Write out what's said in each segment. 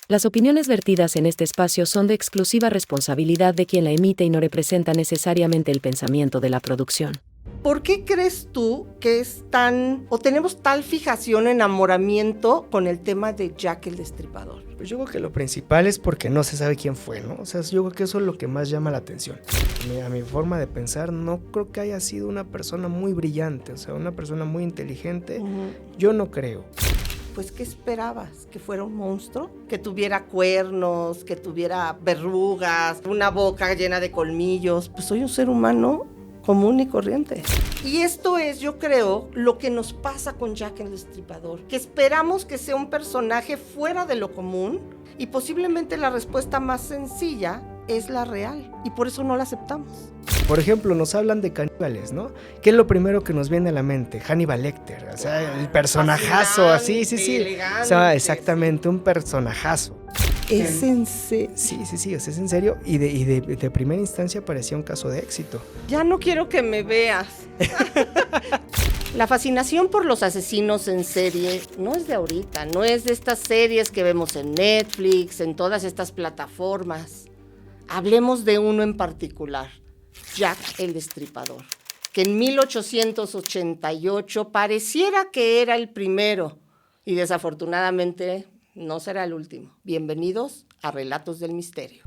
Las opiniones vertidas en este espacio son de exclusiva responsabilidad de quien la emite y no representa necesariamente el pensamiento de la producción. ¿Por qué crees tú que tenemos tal fijación, enamoramiento con el tema de Jack el Destripador? Pues yo creo que lo principal es porque no se sabe quién fue, ¿no? O sea, yo creo que eso es lo que más llama la atención. A mi forma de pensar, no creo que haya sido una persona muy brillante, o sea, una persona muy inteligente. Yo no creo. Pues, ¿qué esperabas? ¿Que fuera un monstruo? ¿Que tuviera cuernos? ¿Que tuviera verrugas? ¿Una boca llena de colmillos? Pues soy un ser humano común y corriente. Y esto es, yo creo, lo que nos pasa con Jack el Destripador, que esperamos que sea un personaje fuera de lo común y posiblemente la respuesta más sencilla es la real y por eso no la aceptamos. Por ejemplo, nos hablan de caníbales, ¿no? ¿Qué es lo primero que nos viene a la mente? Hannibal Lecter, o sea, el personajazo, así, sí. Elegante, o sea, exactamente, un personajazo. ¿Es en serio? Sí, o sea, es en serio y de primera instancia parecía un caso de éxito. Ya no quiero que me veas. La fascinación por los asesinos en serie no es de ahorita, no es de estas series que vemos en Netflix, en todas estas plataformas. Hablemos de uno en particular, Jack el Destripador, que en 1888 pareciera que era el primero y desafortunadamente no será el último. Bienvenidos a Relatos del Misterio.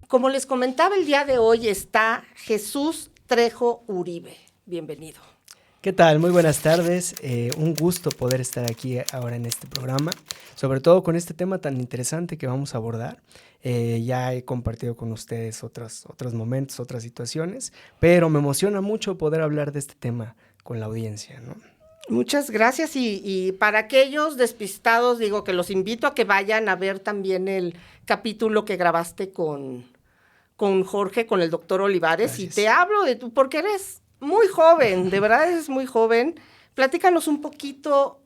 Como les comentaba, el día de hoy está Jesús Trejo Uribe. Bienvenido. ¿Qué tal? Muy buenas tardes. Un gusto poder estar aquí ahora en este programa, sobre todo con este tema tan interesante que vamos a abordar. Ya he compartido con ustedes otros momentos, otras situaciones, pero me emociona mucho poder hablar de este tema con la audiencia, ¿no? Muchas gracias y para aquellos despistados, digo que los invito a que vayan a ver también el capítulo que grabaste con Jorge, con el doctor Olivares. Gracias. Y te hablo de tú, porque eres muy joven, de verdad eres muy joven. Platícanos un poquito,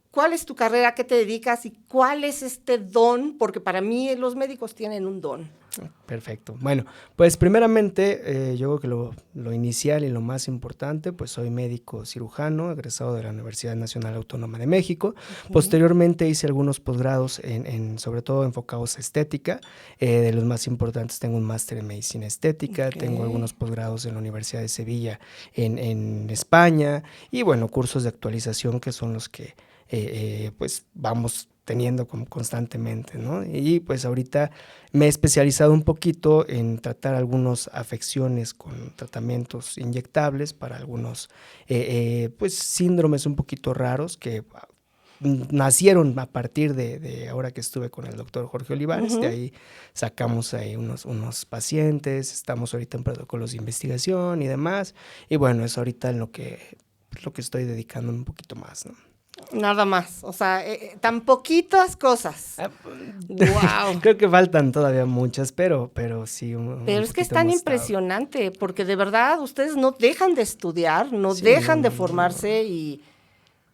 ¿cuál es tu carrera, qué te dedicas y cuál es este don? Porque para mí los médicos tienen un don. Perfecto. Bueno, pues primeramente yo creo que lo inicial y lo más importante, pues soy médico cirujano, egresado de la Universidad Nacional Autónoma de México. Posteriormente hice algunos posgrados sobre todo enfocados a estética. De los más importantes tengo un máster en medicina estética, tengo algunos posgrados en la Universidad de Sevilla en España y bueno, cursos de actualización que son los que pues vamos teniendo constantemente, ¿no? Y pues ahorita me he especializado un poquito en tratar algunas afecciones con tratamientos inyectables para algunos pues síndromes un poquito raros que nacieron a partir de ahora que estuve con el doctor Jorge Olivares. De ahí sacamos ahí unos pacientes, estamos ahorita en protocolos de investigación y demás, y bueno, es ahorita en lo que estoy dedicando un poquito más, ¿no? Nada más, o sea, tan poquitas cosas. Wow. Creo que faltan todavía muchas, pero sí. Pero es que es tan impresionante, porque de verdad ustedes no dejan de estudiar, no dejan de formarse y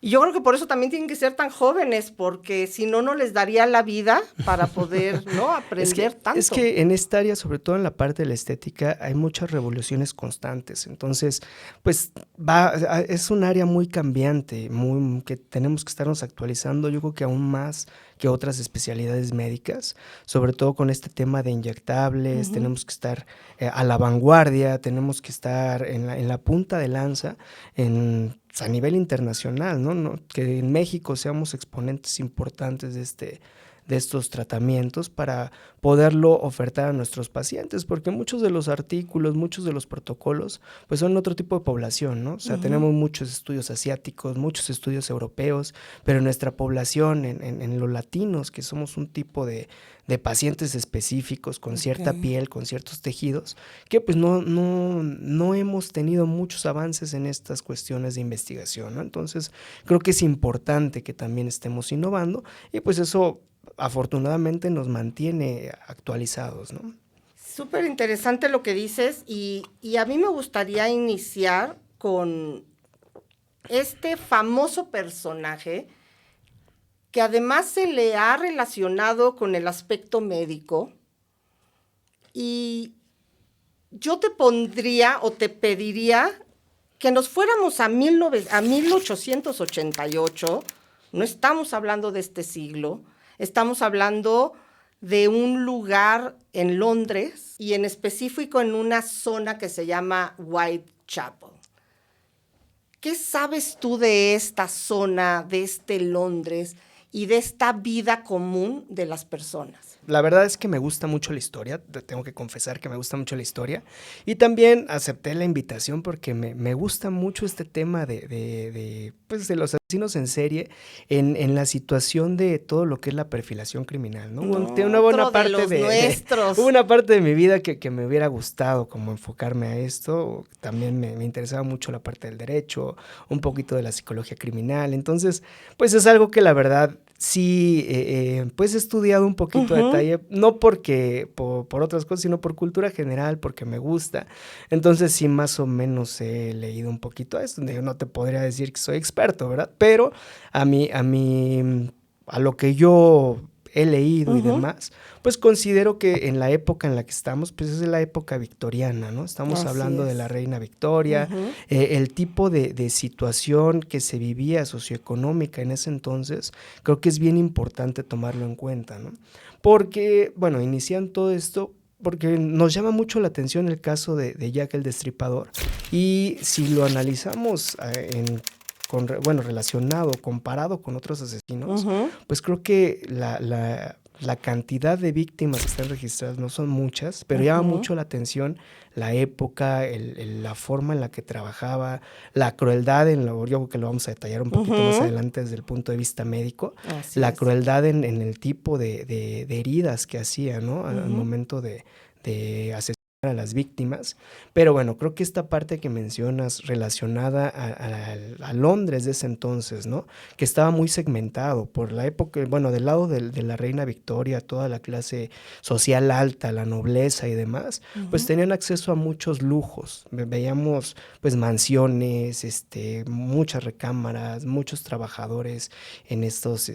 yo creo que por eso también tienen que ser tan jóvenes, porque si no, no les daría la vida para poder, ¿no?, aprender tanto. Es que en esta área, sobre todo en la parte de la estética, hay muchas revoluciones constantes. Entonces, pues es un área muy cambiante, que tenemos que estarnos actualizando, yo creo que aún más que otras especialidades médicas, sobre todo con este tema de inyectables. Tenemos que estar a la vanguardia, tenemos que estar en la punta de lanza, a nivel internacional, ¿no? Que en México seamos exponentes importantes de estos tratamientos para poderlo ofertar a nuestros pacientes, porque muchos de los artículos, muchos de los protocolos, pues son otro tipo de población, ¿no? O sea, tenemos muchos estudios asiáticos, muchos estudios europeos, pero nuestra población en los latinos, que somos un tipo de pacientes específicos con cierta piel, con ciertos tejidos, que pues no hemos tenido muchos avances en estas cuestiones de investigación, ¿no? Entonces, creo que es importante que también estemos innovando y pues eso afortunadamente nos mantiene actualizados, ¿no? Súper interesante lo que dices y a mí me gustaría iniciar con este famoso personaje que además se le ha relacionado con el aspecto médico, Y yo te pondría o te pediría que nos fuéramos a 1888. No estamos hablando de este siglo, estamos hablando de un lugar en Londres y en específico en una zona que se llama Whitechapel. ¿Qué sabes tú de esta zona, de este Londres y de esta vida común de las personas? La verdad es que me gusta mucho la historia, tengo que confesar que me gusta mucho la historia, y también acepté la invitación porque me gusta mucho este tema pues de los asesinos en serie en la situación de todo lo que es la perfilación criminal, ¿no? Tiene una buena parte hubo una parte de mi vida que me hubiera gustado como enfocarme a esto. También me interesaba mucho la parte del derecho, un poquito de la psicología criminal, entonces pues es algo que la verdad sí, pues he estudiado un poquito a detalle, no porque por otras cosas, sino por cultura general, porque me gusta. Entonces sí, más o menos he leído un poquito a esto. Yo no te podría decir que soy experto, ¿verdad? Pero a lo que yo he leído y demás, pues considero que en la época en la que estamos, pues es la época victoriana, ¿no? Estamos hablando de la reina Victoria, el tipo de situación que se vivía socioeconómica en ese entonces, creo que es bien importante tomarlo en cuenta, ¿no? Porque, bueno, inician todo esto porque nos llama mucho la atención el caso de Jack el Destripador, y si lo analizamos relacionado, comparado con otros asesinos, pues creo que la cantidad de víctimas que están registradas no son muchas, pero llama mucho la atención la época, la forma en la que trabajaba, la crueldad, yo creo que lo vamos a detallar un poquito más adelante desde el punto de vista médico, la crueldad en el tipo de heridas que hacía, ¿no? Al momento de asesinar a las víctimas. Pero bueno, creo que esta parte que mencionas relacionada a Londres de ese entonces, ¿no? Que estaba muy segmentado por la época, bueno, del lado de la reina Victoria, toda la clase social alta, la nobleza y demás, pues tenían acceso a muchos lujos. Veíamos pues mansiones, muchas recámaras, muchos trabajadores en estas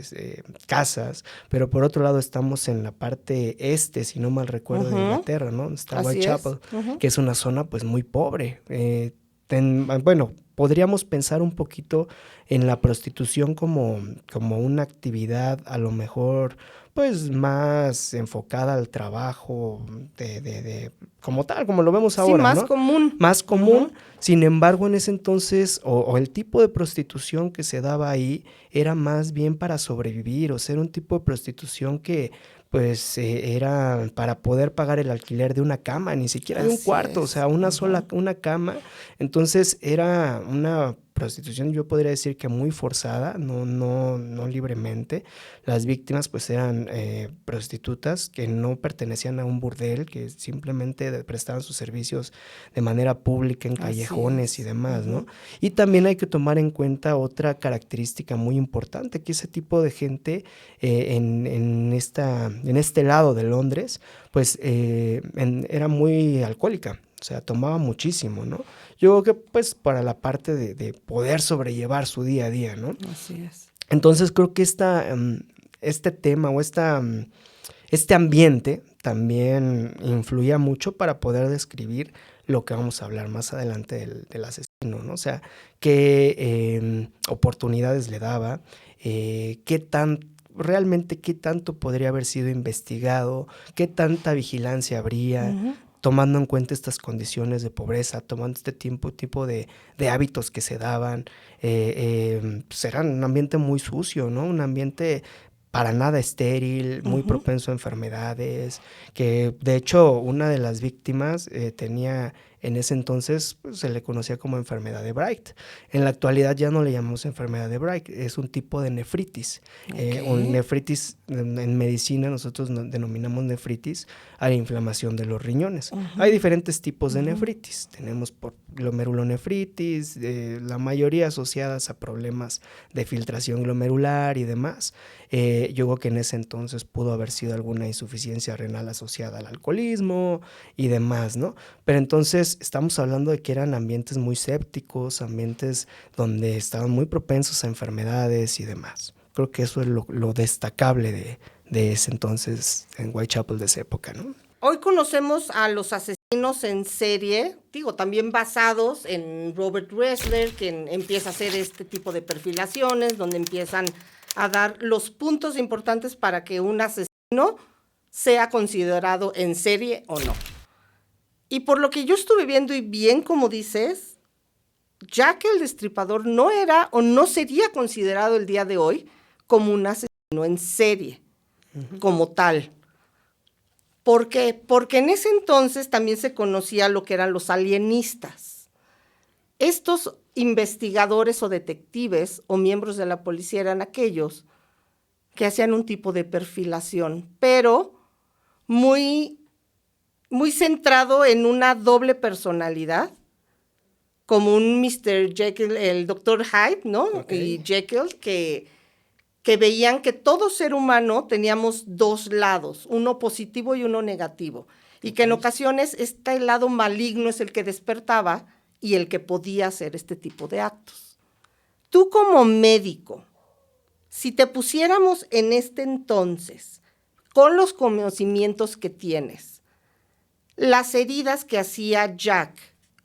casas, pero por otro lado estamos en la parte si no mal recuerdo, de Inglaterra, ¿no? Está Whitechapel, que es una zona pues muy pobre. Bueno, podríamos pensar un poquito en la prostitución como una actividad a lo mejor pues más enfocada al trabajo como tal, como lo vemos ahora, más ¿no? común. Más común. Sin embargo, en ese entonces, o el tipo de prostitución que se daba ahí era más bien para sobrevivir, o sea, era un tipo de prostitución que pues era para poder pagar el alquiler de una cama, ni siquiera de un cuarto, o sea, una cama. Entonces era una prostitución, yo podría decir que muy forzada, no libremente. Las víctimas pues eran prostitutas que no pertenecían a un burdel, que simplemente prestaban sus servicios de manera pública en callejones y demás, ¿no? Y también hay que tomar en cuenta otra característica muy importante, que ese tipo de gente en este lado de Londres, pues era muy alcohólica. O sea, tomaba muchísimo, ¿no? Yo creo que pues para la parte de poder sobrellevar su día a día, ¿no? Así es. Entonces creo que este tema o este ambiente también influía mucho para poder describir lo que vamos a hablar más adelante del asesino, ¿no? O sea, qué oportunidades le daba, realmente qué tanto podría haber sido investigado, qué tanta vigilancia habría, tomando en cuenta estas condiciones de pobreza, tomando este tipo de hábitos que se daban. Pues era un ambiente muy sucio, ¿no? Un ambiente para nada estéril, muy propenso a enfermedades, que de hecho una de las víctimas tenía en ese entonces, pues, se le conocía como enfermedad de Bright. En la actualidad ya no le llamamos enfermedad de Bright, es un tipo de nefritis. Un nefritis en medicina nosotros denominamos nefritis a la inflamación de los riñones. Hay diferentes tipos de nefritis. Tenemos por glomerulonefritis, la mayoría asociadas a problemas de filtración glomerular y demás. Yo creo que en ese entonces pudo haber sido alguna insuficiencia renal asociada al alcoholismo y demás, ¿no? Pero entonces estamos hablando de que eran ambientes muy sépticos, ambientes donde estaban muy propensos a enfermedades y demás. Creo que eso es lo destacable de ese entonces en Whitechapel de esa época, ¿no? Hoy conocemos a los asesinos en serie, digo, también basados en Robert Ressler, quien empieza a hacer este tipo de perfilaciones, donde empiezan a dar los puntos importantes para que un asesino sea considerado en serie o no. Y por lo que yo estuve viendo, y bien como dices, Jack el Destripador no era o no sería considerado el día de hoy como un asesino en serie, como tal. ¿Por qué? Porque en ese entonces también se conocía lo que eran los alienistas. Estos investigadores o detectives o miembros de la policía eran aquellos que hacían un tipo de perfilación, pero muy, muy centrado en una doble personalidad, como un Mr. Jekyll, el Dr. Hyde, ¿no? Okay. Y Jekyll, que veían que todo ser humano teníamos dos lados, uno positivo y uno negativo, y que en ocasiones este lado maligno es el que despertaba y el que podía hacer este tipo de actos. Tú como médico, si te pusiéramos en este entonces, con los conocimientos que tienes, las heridas que hacía Jack,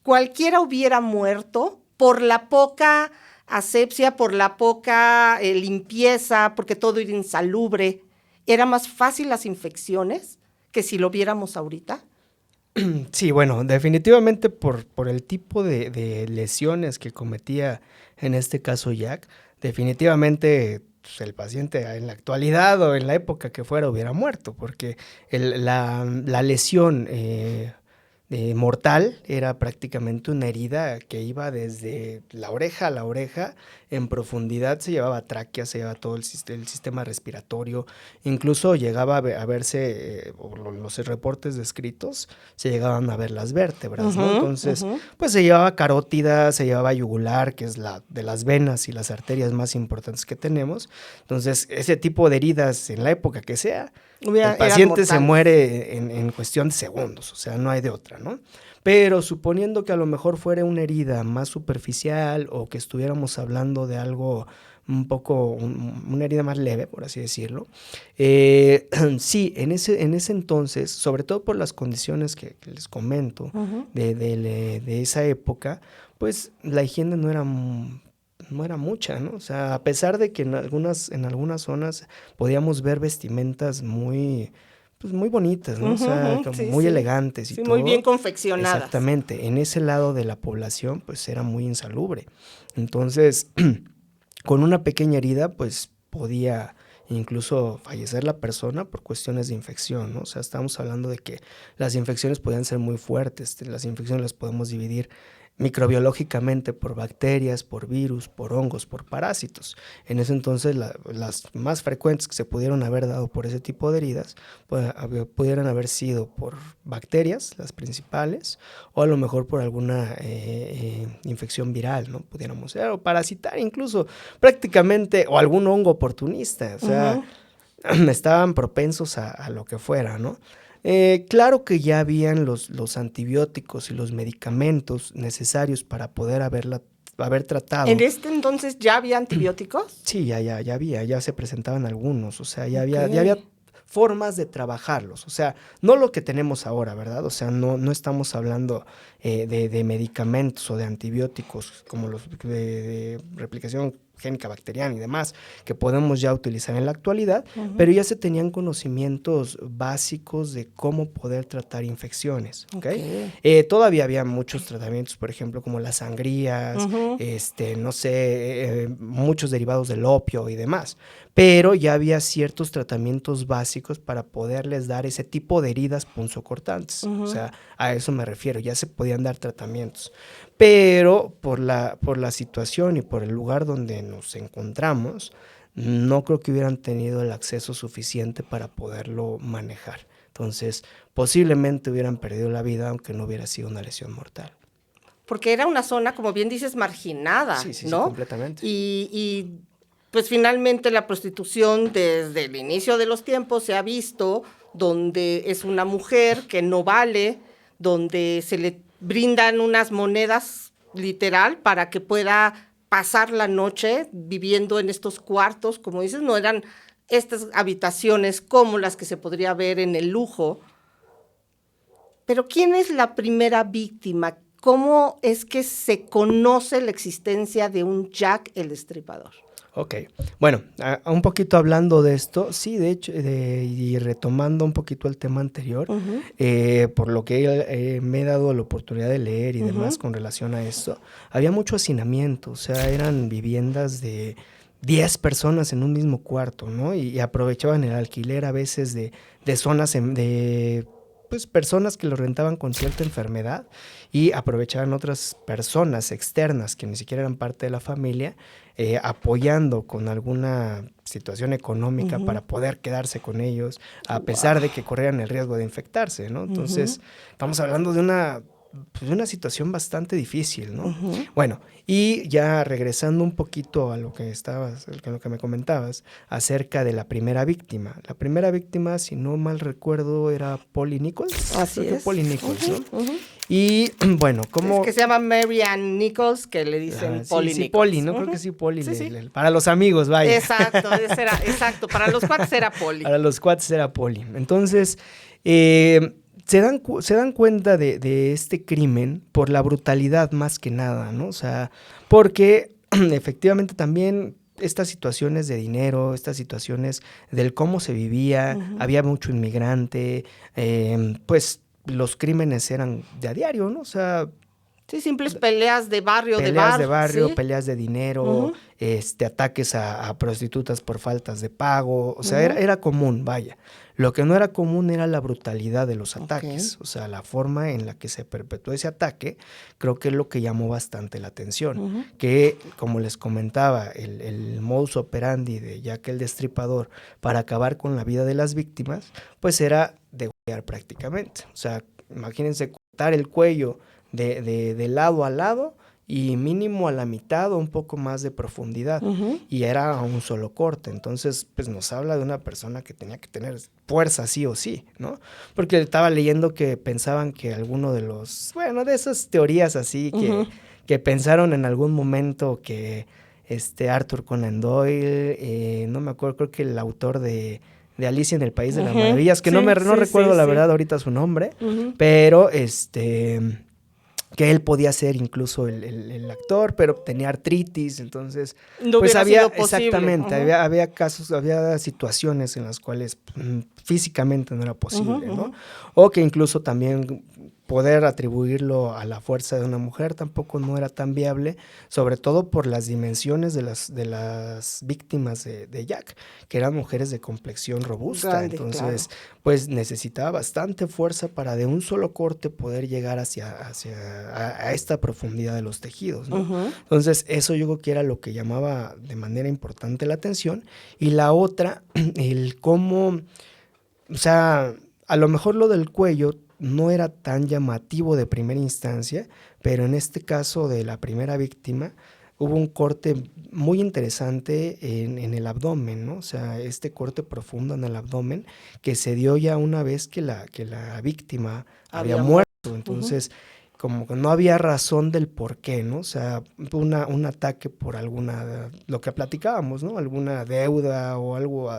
cualquiera hubiera muerto por la poca asepsia, por la poca limpieza, porque todo era insalubre. Era más fácil las infecciones que si lo viéramos ahorita. Sí, bueno, definitivamente por el tipo de lesiones que cometía en este caso Jack, definitivamente pues, el paciente en la actualidad o en la época que fuera hubiera muerto, porque la lesión mortal era prácticamente una herida que iba desde la oreja a la oreja, en profundidad se llevaba tráquea, se llevaba todo el sistema respiratorio, incluso llegaba a verse, los reportes descritos, se llegaban a ver las vértebras, ¿no? Entonces, pues se llevaba carótida, se llevaba yugular, que es la de las venas y las arterias más importantes que tenemos. Entonces, ese tipo de heridas, en la época que sea, el paciente se muere en cuestión de segundos, o sea, no hay de otra, ¿no? Pero suponiendo que a lo mejor fuera una herida más superficial o que estuviéramos hablando de algo un poco, una herida más leve, por así decirlo, sí, en ese entonces, sobre todo por las condiciones que les comento de esa época, pues la higiene no era mucha, ¿no? O sea, a pesar de que en algunas zonas podíamos ver vestimentas muy, pues muy bonitas, ¿no? O sea, como sí, muy sí. elegantes y Sí, todo. muy bien confeccionadas. Exactamente. En ese lado de la población, pues era muy insalubre. Entonces, con una pequeña herida, pues podía incluso fallecer la persona por cuestiones de infección, ¿no? O sea, estamos hablando de que las infecciones podían ser muy fuertes. Las infecciones las podemos dividir microbiológicamente por bacterias, por virus, por hongos, por parásitos. En ese entonces las más frecuentes que se pudieron haber dado por ese tipo de heridas pudieran haber sido por bacterias, las principales, o a lo mejor por alguna infección viral, ¿no? Pudiéramos ser, o parasitar incluso, prácticamente, o algún hongo oportunista, o sea, estaban propensos a lo que fuera, ¿no? Claro que ya habían los antibióticos y los medicamentos necesarios para poder haber tratado. ¿En este entonces ya había antibióticos? Sí, ya se presentaban algunos, o sea, ya había formas de trabajarlos, o sea, no lo que tenemos ahora, ¿verdad? O sea, no estamos hablando de medicamentos o de antibióticos como los de replicación génica bacteriana y demás, que podemos ya utilizar en la actualidad, pero ya se tenían conocimientos básicos de cómo poder tratar infecciones, ¿okay? Todavía había muchos tratamientos, por ejemplo, como las sangrías, no sé, muchos derivados del opio y demás, pero ya había ciertos tratamientos básicos para poderles dar ese tipo de heridas punzocortantes, o sea, a eso me refiero, ya se podían dar tratamientos, pero por la situación y por el lugar donde nos encontramos, no creo que hubieran tenido el acceso suficiente para poderlo manejar. Entonces, posiblemente hubieran perdido la vida aunque no hubiera sido una lesión mortal. Porque era una zona, como bien dices, marginada, Sí, ¿no? Sí, completamente. Y pues finalmente la prostitución desde el inicio de los tiempos se ha visto donde es una mujer que no vale, donde se le brindan unas monedas literal para que pueda pasar la noche viviendo en estos cuartos, como dices, no eran estas habitaciones como las que se podría ver en el lujo, Pero ¿quién es la primera víctima? ¿Cómo es que se conoce la existencia de un Jack el Destripador? Ok, bueno, un poquito hablando de esto, sí, de hecho, y retomando un poquito el tema anterior, por lo que me he dado la oportunidad de leer y demás con relación a esto, había mucho hacinamiento, o sea, eran viviendas de 10 personas en un mismo cuarto, ¿no? Y aprovechaban el alquiler a veces de zonas de pues personas que lo rentaban con cierta enfermedad y aprovechaban otras personas externas que ni siquiera eran parte de la familia, apoyando con alguna situación económica para poder quedarse con ellos, a pesar de que corrían el riesgo de infectarse, ¿no? Entonces, estamos hablando de una situación bastante difícil, ¿no? Bueno, y ya regresando un poquito a lo que me comentabas, acerca de la primera víctima. La primera víctima, si no mal recuerdo, era Polly Nichols. Así es. Polly Nichols, ¿no? Y bueno, ¿cómo? Es que se llama Mary Ann Nichols, que le dicen Polly sí, Nichols. Polly, ¿no? Creo que sí, Polly. Para los amigos, vaya. Exacto. Para los cuates era Polly. Para los cuates era Polly. Entonces, se dan cuenta de este crimen por la brutalidad más que nada, ¿no? O sea, porque efectivamente también estas situaciones de dinero, estas situaciones del cómo se vivía, había mucho inmigrante, pues los crímenes eran de a diario, ¿no? O sea, sí, simples peleas de barrio, peleas de barrio, ¿sí? Peleas de dinero, ataques a prostitutas por faltas de pago, o sea, era común, vaya. Lo que no era común era la brutalidad de los ataques, o sea, la forma en la que se perpetuó ese ataque, creo que es lo que llamó bastante la atención, que como les comentaba, el modus operandi de Jack el Destripador para acabar con la vida de las víctimas, pues era degollar prácticamente, o sea, imagínense cortar el cuello de lado a lado y mínimo a la mitad o un poco más de profundidad, y era un solo corte. Entonces, pues nos habla de una persona que tenía que tener fuerza sí o sí, ¿no? Porque estaba leyendo que pensaban que alguno de de esas teorías así que pensaron en algún momento que Arthur Conan Doyle, no me acuerdo, creo que el autor de Alicia en el País de las Maravillas, que no recuerdo la verdad ahorita su nombre, pero que él podía ser incluso el actor, pero tenía artritis, entonces no pues había sido posible. Exactamente, había casos, había situaciones en las cuales físicamente no era posible, ¿no? O que incluso también poder atribuirlo a la fuerza de una mujer tampoco no era tan viable, sobre todo por las dimensiones de las víctimas de Jack, que eran mujeres de complexión robusta. Grande, entonces, claro, pues necesitaba bastante fuerza para de un solo corte poder llegar a esta profundidad de los tejidos, ¿no? Entonces, eso yo creo que era lo que llamaba de manera importante la atención. Y la otra, el cómo, o sea, a lo mejor lo del cuello no era tan llamativo de primera instancia, pero en este caso de la primera víctima hubo un corte muy interesante en el abdomen, ¿no? O sea, este corte profundo en el abdomen que se dio ya una vez que la víctima había muerto. Entonces, como que no había razón del por qué, ¿no? O sea, un ataque por lo que platicábamos, ¿no? Alguna deuda o algo.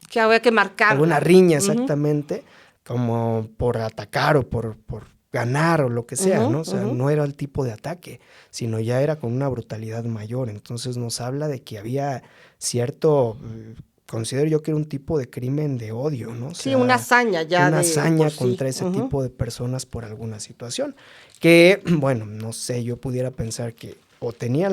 Que había que marcar. Alguna riña, exactamente. Como por atacar o por ganar o lo que sea, ¿no? O sea, no era el tipo de ataque, sino ya era con una brutalidad mayor. Entonces nos habla de que había cierto, considero yo que era un tipo de crimen de odio, ¿no? O sea, sí, una hazaña ya. Una hazaña contra ese tipo de personas por alguna situación. Que, bueno, no sé, yo pudiera pensar que o tenía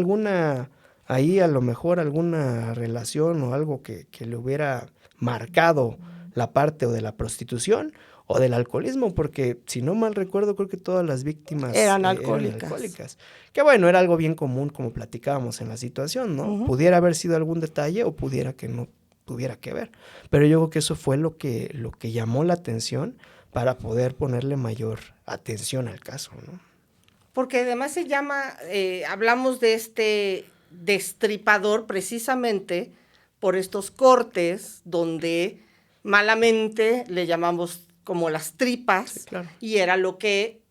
ahí a lo mejor alguna relación o algo que le hubiera marcado la parte o de la prostitución o del alcoholismo, porque si no mal recuerdo, creo que todas las víctimas eran alcohólicas. Que bueno, era algo bien común como platicábamos en la situación, ¿no? Pudiera haber sido algún detalle o pudiera que no tuviera que ver, pero yo creo que eso fue lo que llamó la atención para poder ponerle mayor atención al caso, ¿no? Porque además se llama, hablamos de este destripador precisamente por estos cortes donde malamente le llamamos como las tripas, sí, claro, y era lo que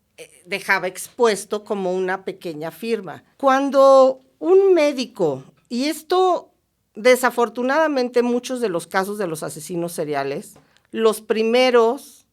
dejaba expuesto como una pequeña firma. Cuando un médico, y esto desafortunadamente muchos de los casos de los asesinos seriales, los primeros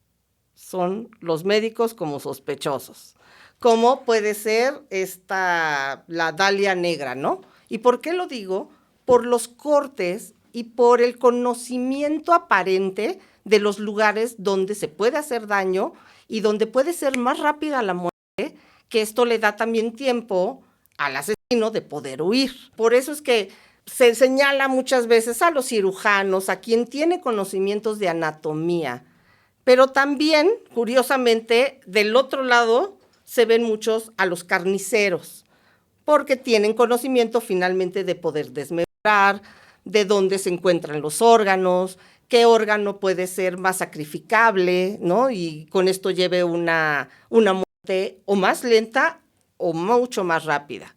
son los médicos como sospechosos. Como puede ser la Dalia negra, ¿no? ¿Y por qué lo digo? Por los cortes y por el conocimiento aparente de los lugares donde se puede hacer daño y donde puede ser más rápida la muerte, que esto le da también tiempo al asesino de poder huir. Por eso es que se señala muchas veces a los cirujanos, a quien tiene conocimientos de anatomía, pero también, curiosamente, del otro lado se ven muchos a los carniceros, porque tienen conocimiento finalmente de poder desmembrar, de dónde se encuentran los órganos, qué órgano puede ser más sacrificable, ¿no? Y con esto lleve una muerte o más lenta o mucho más rápida.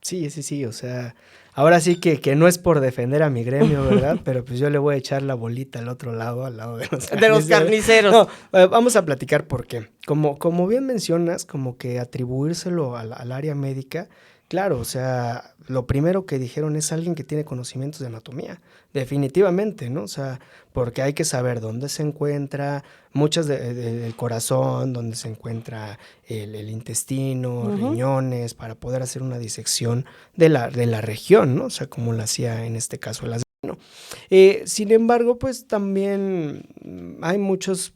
Sí, o sea, ahora sí que no es por defender a mi gremio, ¿verdad? Pero pues yo le voy a echar la bolita al otro lado, al lado de los carniceros. No, vamos a platicar por qué. Como bien mencionas, como que atribuírselo al área médica, claro, o sea, lo primero que dijeron es alguien que tiene conocimientos de anatomía, definitivamente, ¿no? O sea, porque hay que saber dónde se encuentra muchas del corazón, dónde se encuentra el intestino, riñones, para poder hacer una disección de la región, ¿no? O sea, como lo hacía en este caso el asesino. Sin embargo, pues también hay muchas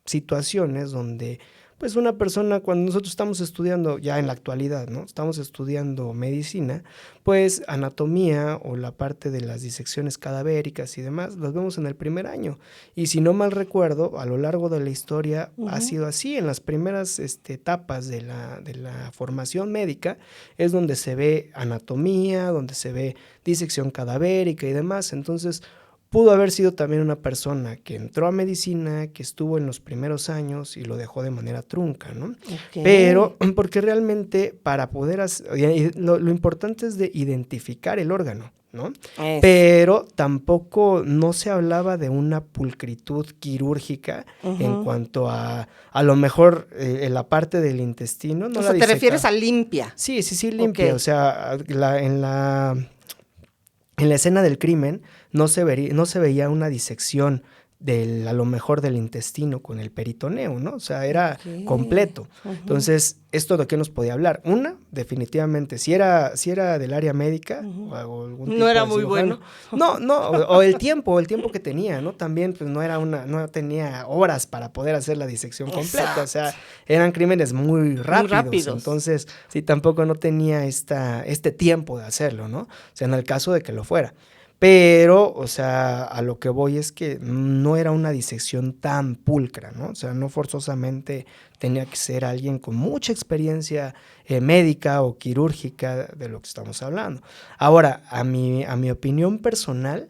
situaciones donde pues una persona, cuando nosotros estamos estudiando, ya en la actualidad, ¿no? Estamos estudiando medicina, pues anatomía o la parte de las disecciones cadavéricas y demás, los vemos en el primer año. Y si no mal recuerdo, a lo largo de la historia ha sido así. En las primeras etapas de la formación médica es donde se ve anatomía, donde se ve disección cadavérica y demás. Entonces, pudo haber sido también una persona que entró a medicina, que estuvo en los primeros años y lo dejó de manera trunca, ¿no? Okay. Pero porque realmente para poder hacer, lo importante es de identificar el órgano, ¿no? Pero tampoco no se hablaba de una pulcritud quirúrgica en cuanto a lo mejor la parte del intestino. No, o sea, ¿te refieres a limpia? Sí, limpia. Okay. O sea, en la escena del crimen no se veía una disección a lo mejor del intestino con el peritoneo, ¿no? O sea, era completo. Entonces, ¿esto de qué nos podía hablar? Una, definitivamente, si era del área médica o algún tipo no era muy bueno. No, o el tiempo que tenía, ¿no? También pues no tenía horas para poder hacer la disección completa. O sea, eran crímenes muy rápidos. Entonces, sí, tampoco no tenía este tiempo de hacerlo, ¿no? O sea, en el caso de que lo fuera. Pero, o sea, a lo que voy es que no era una disección tan pulcra, ¿no? O sea, no forzosamente tenía que ser alguien con mucha experiencia médica o quirúrgica de lo que estamos hablando. Ahora, a mi opinión personal,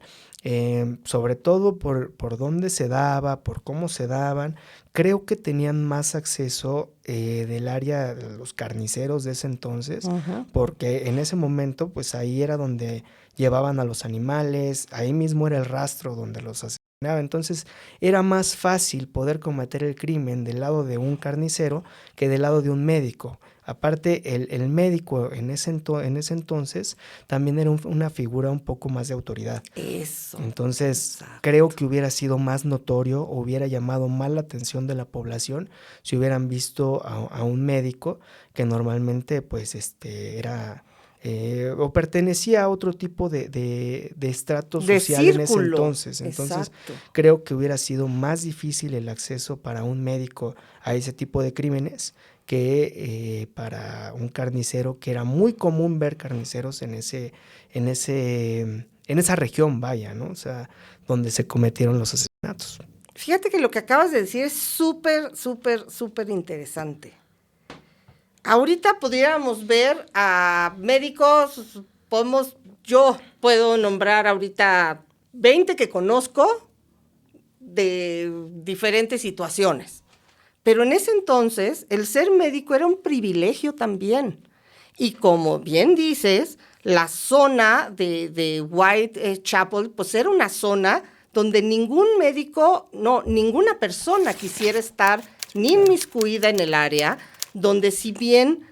sobre todo por dónde se daba, por cómo se daban, creo que tenían más acceso del área de los carniceros de ese entonces, porque en ese momento, pues ahí era donde llevaban a los animales, ahí mismo era el rastro donde los asesinaba. Entonces era más fácil poder cometer el crimen del lado de un carnicero que del lado de un médico. Aparte, el médico en ese entonces también era una figura un poco más de autoridad. Eso. Entonces, creo que hubiera sido más notorio o hubiera llamado más la atención de la población si hubieran visto a un médico que normalmente pues era o pertenecía a otro tipo de estrato social en ese entonces. Entonces, creo que hubiera sido más difícil el acceso para un médico a ese tipo de crímenes que para un carnicero, que era muy común ver carniceros en esa región, vaya, ¿no? O sea, donde se cometieron los asesinatos. Fíjate que lo que acabas de decir es súper interesante. Ahorita pudiéramos ver a médicos, yo puedo nombrar ahorita 20 que conozco de diferentes situaciones. Pero en ese entonces, el ser médico era un privilegio también. Y como bien dices, la zona de Whitechapel, pues era una zona donde ningún médico, ninguna persona quisiera estar ni inmiscuida en el área, donde si bien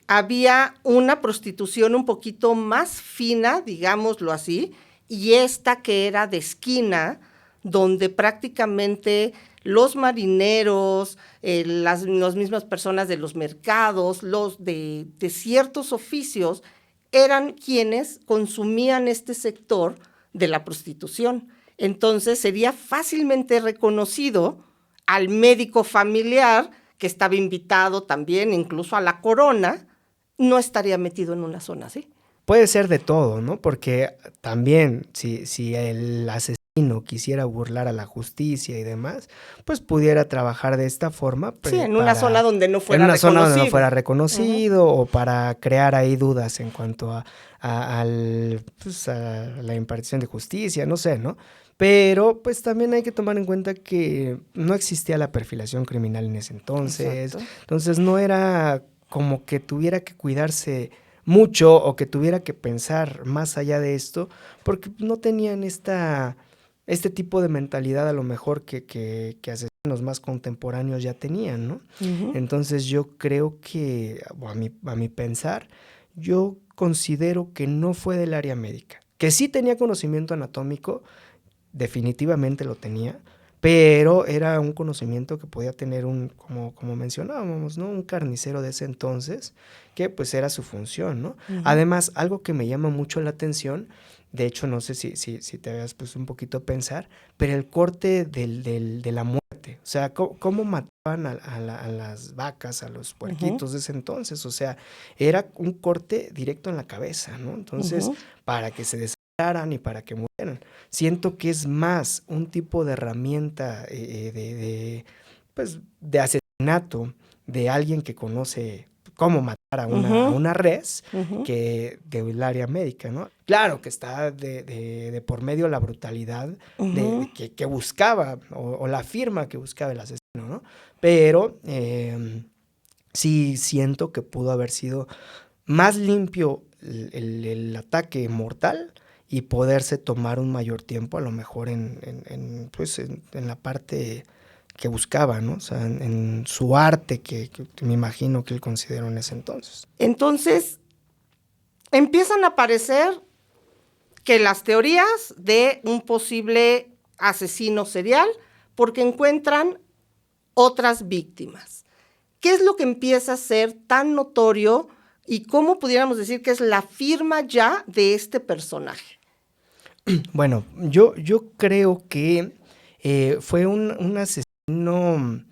había una prostitución un poquito más fina, digámoslo así, y esta que era de esquina, donde prácticamente los marineros, las mismas personas de los mercados, los de ciertos oficios, eran quienes consumían este sector de la prostitución. Entonces sería fácilmente reconocido al médico familiar que estaba invitado también, incluso a la corona, no estaría metido en una zona así. Puede ser de todo, ¿no? Porque también si el asesino quisiera burlar a la justicia y demás, pues pudiera trabajar de esta forma. Sí, en una zona donde no fuera reconocido. En una zona donde no fuera reconocido, o para crear ahí dudas en cuanto a la impartición de justicia, no sé, ¿no? Pero pues también hay que tomar en cuenta que no existía la perfilación criminal en ese entonces. Exacto. Entonces no era como que tuviera que cuidarse mucho o que tuviera que pensar más allá de esto, porque no tenían este tipo de mentalidad a lo mejor que asesinos más contemporáneos ya tenían, ¿no? Uh-huh. Entonces yo creo que, a mi pensar, yo considero que no fue del área médica, que sí tenía conocimiento anatómico, definitivamente lo tenía, pero era un conocimiento que podía tener como mencionábamos, ¿no? Un carnicero de ese entonces, que pues era su función, ¿no? Uh-huh. Además, algo que me llama mucho la atención, de hecho, no sé si te habías puesto un poquito a pensar, pero el corte de la muerte, o sea, cómo mataban a las vacas, a los puerquitos de ese entonces, o sea, era un corte directo en la cabeza, ¿no? Entonces, para que se desangraran y para que murieran. Siento que es más un tipo de herramienta de asesinato de alguien que conoce cómo matar a una res que del área médica, ¿no? Claro que está de por medio la brutalidad que buscaba o la firma que buscaba el asesino, ¿no? Pero sí siento que pudo haber sido más limpio el ataque mortal y poderse tomar un mayor tiempo, a lo mejor en la parte que buscaba, ¿no? O sea, en su arte que me imagino que él consideró en ese entonces. Entonces, empiezan a aparecer que las teorías de un posible asesino serial, porque encuentran otras víctimas. ¿Qué es lo que empieza a ser tan notorio y cómo pudiéramos decir que es la firma ya de este personaje? Bueno, yo creo que fue un asesino,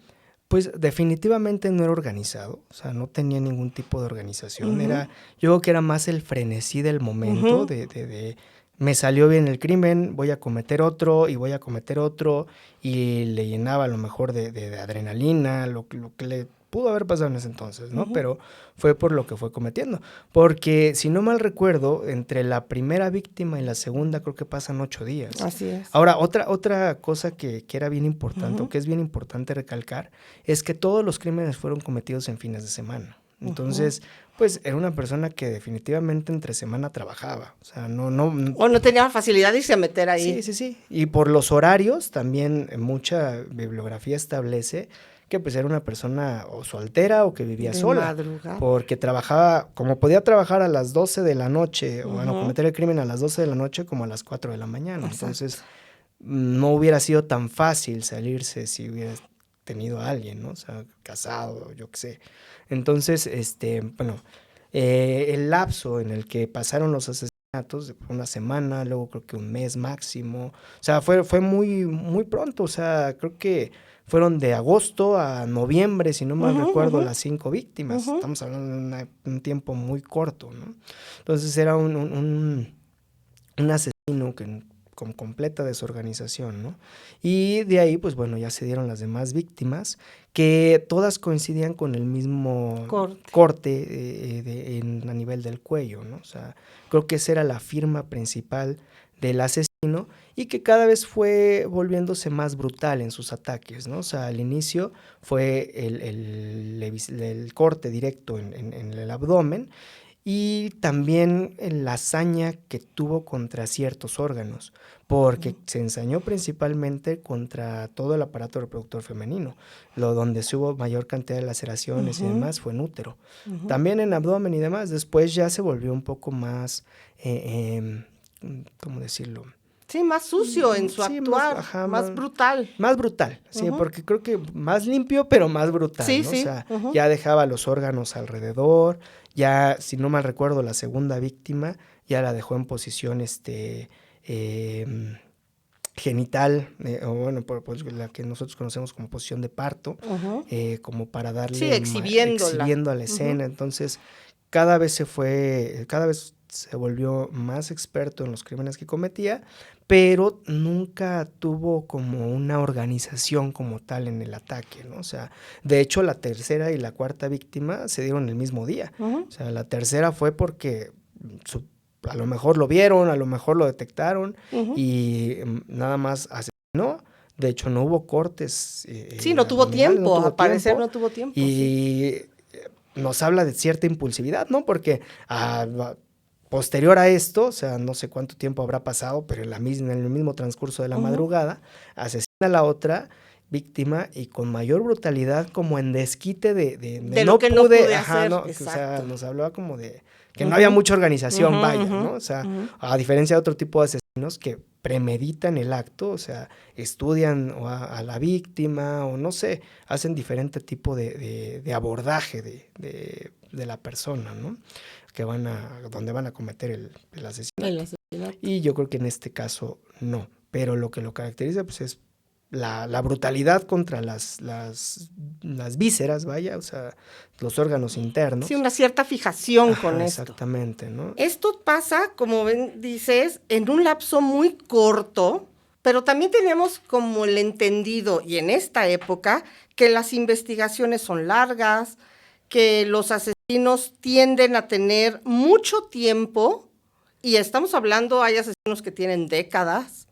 pues definitivamente no era organizado, o sea, no tenía ningún tipo de organización, yo creo que era más el frenesí del momento, de me salió bien el crimen, voy a cometer otro, y voy a cometer otro, y le llenaba a lo mejor de adrenalina, lo que le pudo haber pasado en ese entonces, ¿no? Pero fue por lo que fue cometiendo. Porque, si no mal recuerdo, entre la primera víctima y la segunda creo que pasan 8 días. Así es. Ahora, otra cosa que era bien importante, o que es bien importante recalcar, es que todos los crímenes fueron cometidos en fines de semana. Entonces, pues, era una persona que definitivamente entre semana trabajaba. O sea, no... O no tenía facilidad de irse a meter ahí. Sí. Y por los horarios, también mucha bibliografía establece que pues era una persona o soltera o que vivía sola. Madrugada. Porque trabajaba, como podía trabajar a las 12 de la noche, o bueno, cometer el crimen a las 12 de la noche como a las 4 de la mañana. Exacto. Entonces, no hubiera sido tan fácil salirse si hubiera tenido a alguien, ¿no? O sea, casado, yo qué sé. Entonces, el lapso en el que pasaron los asesinatos, una semana, luego creo que un mes máximo, o sea, fue muy, muy pronto, o sea, creo que fueron de agosto a noviembre, si no mal recuerdo, las 5 víctimas. Estamos hablando de un tiempo muy corto, ¿no? Entonces era un asesino con completa desorganización, ¿no? Y de ahí, pues bueno, ya se dieron las demás víctimas, que todas coincidían con el mismo corte a nivel del cuello, ¿no? O sea, creo que esa era la firma principal del asesino, y que cada vez fue volviéndose más brutal en sus ataques, ¿no? O sea, al inicio fue el corte directo en el abdomen, y también en la hazaña que tuvo contra ciertos órganos, porque se ensañó principalmente contra todo el aparato reproductor femenino, donde se hubo mayor cantidad de laceraciones y demás fue en útero, también en abdomen y demás. Después ya se volvió un poco más, ¿cómo decirlo? Sí, más sucio en su Sí, actuar, ajá, más brutal. Más brutal, sí, porque creo que más limpio, pero más brutal, Sí, ¿no? sí. O sea, ya dejaba los órganos alrededor, ya, si no mal recuerdo, la segunda víctima ya la dejó en posición, genital, o bueno, pues la que nosotros conocemos como posición de parto, como para Sí, darle exhibiéndola. exhibiendo a la escena. Entonces, cada vez se volvió más experto en los crímenes que cometía, pero nunca tuvo como una organización como tal en el ataque, ¿no? O sea, de hecho, la tercera y la cuarta víctima se dieron el mismo día. O sea, la tercera fue porque a lo mejor lo vieron, a lo mejor lo detectaron y nada más asesinó. De hecho, no hubo cortes Sí, no tuvo abdominales, tiempo, al parecer no tuvo tiempo. Y nos habla de cierta impulsividad, ¿no? Porque posterior a esto, o sea, no sé cuánto tiempo habrá pasado, pero en el mismo transcurso de la madrugada, asesina a la otra víctima y con mayor brutalidad, como en desquite de lo que no pude hacer, no, exacto. o sea, nos hablaba como de que no había mucha organización, ¿no? O sea, a diferencia de otro tipo de asesinos que premeditan el acto, o sea, estudian a la víctima o no sé, hacen diferente tipo de abordaje de la persona, ¿no? Donde van a cometer el asesinato. Y yo creo que en este caso no, pero lo que lo caracteriza pues es la brutalidad contra las vísceras, vaya, o sea, los órganos internos. Sí, una cierta fijación con esto. Exactamente, ¿no? Esto pasa, como dices, en un lapso muy corto, pero también tenemos como el entendido, y en esta época, que las investigaciones son largas, que los asesinos tienden a tener mucho tiempo, y estamos hablando, hay asesinos que tienen décadas,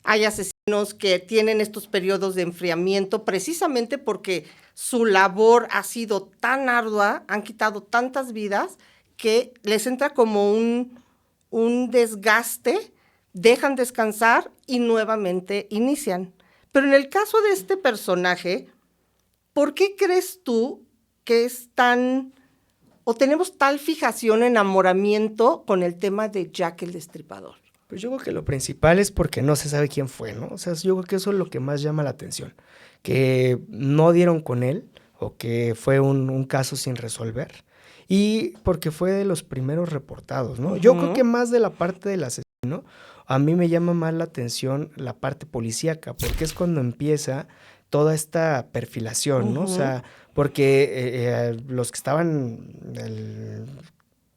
hay asesinos que tienen estos periodos de enfriamiento precisamente porque su labor ha sido tan ardua, han quitado tantas vidas, que les entra como un desgaste, dejan descansar y nuevamente inician. Pero en el caso de este personaje, ¿por qué crees tú que es o tenemos tal fijación, enamoramiento con el tema de Jack el Destripador? Pues yo creo que lo principal es porque no se sabe quién fue, ¿no? O sea, yo creo que eso es lo que más llama la atención, que no dieron con él o que fue un caso sin resolver y porque fue de los primeros reportados, ¿no? Yo creo que más de la parte del asesino, a mí me llama más la atención la parte policíaca, porque es cuando empieza toda esta perfilación, ¿no? O sea, porque los que estaban,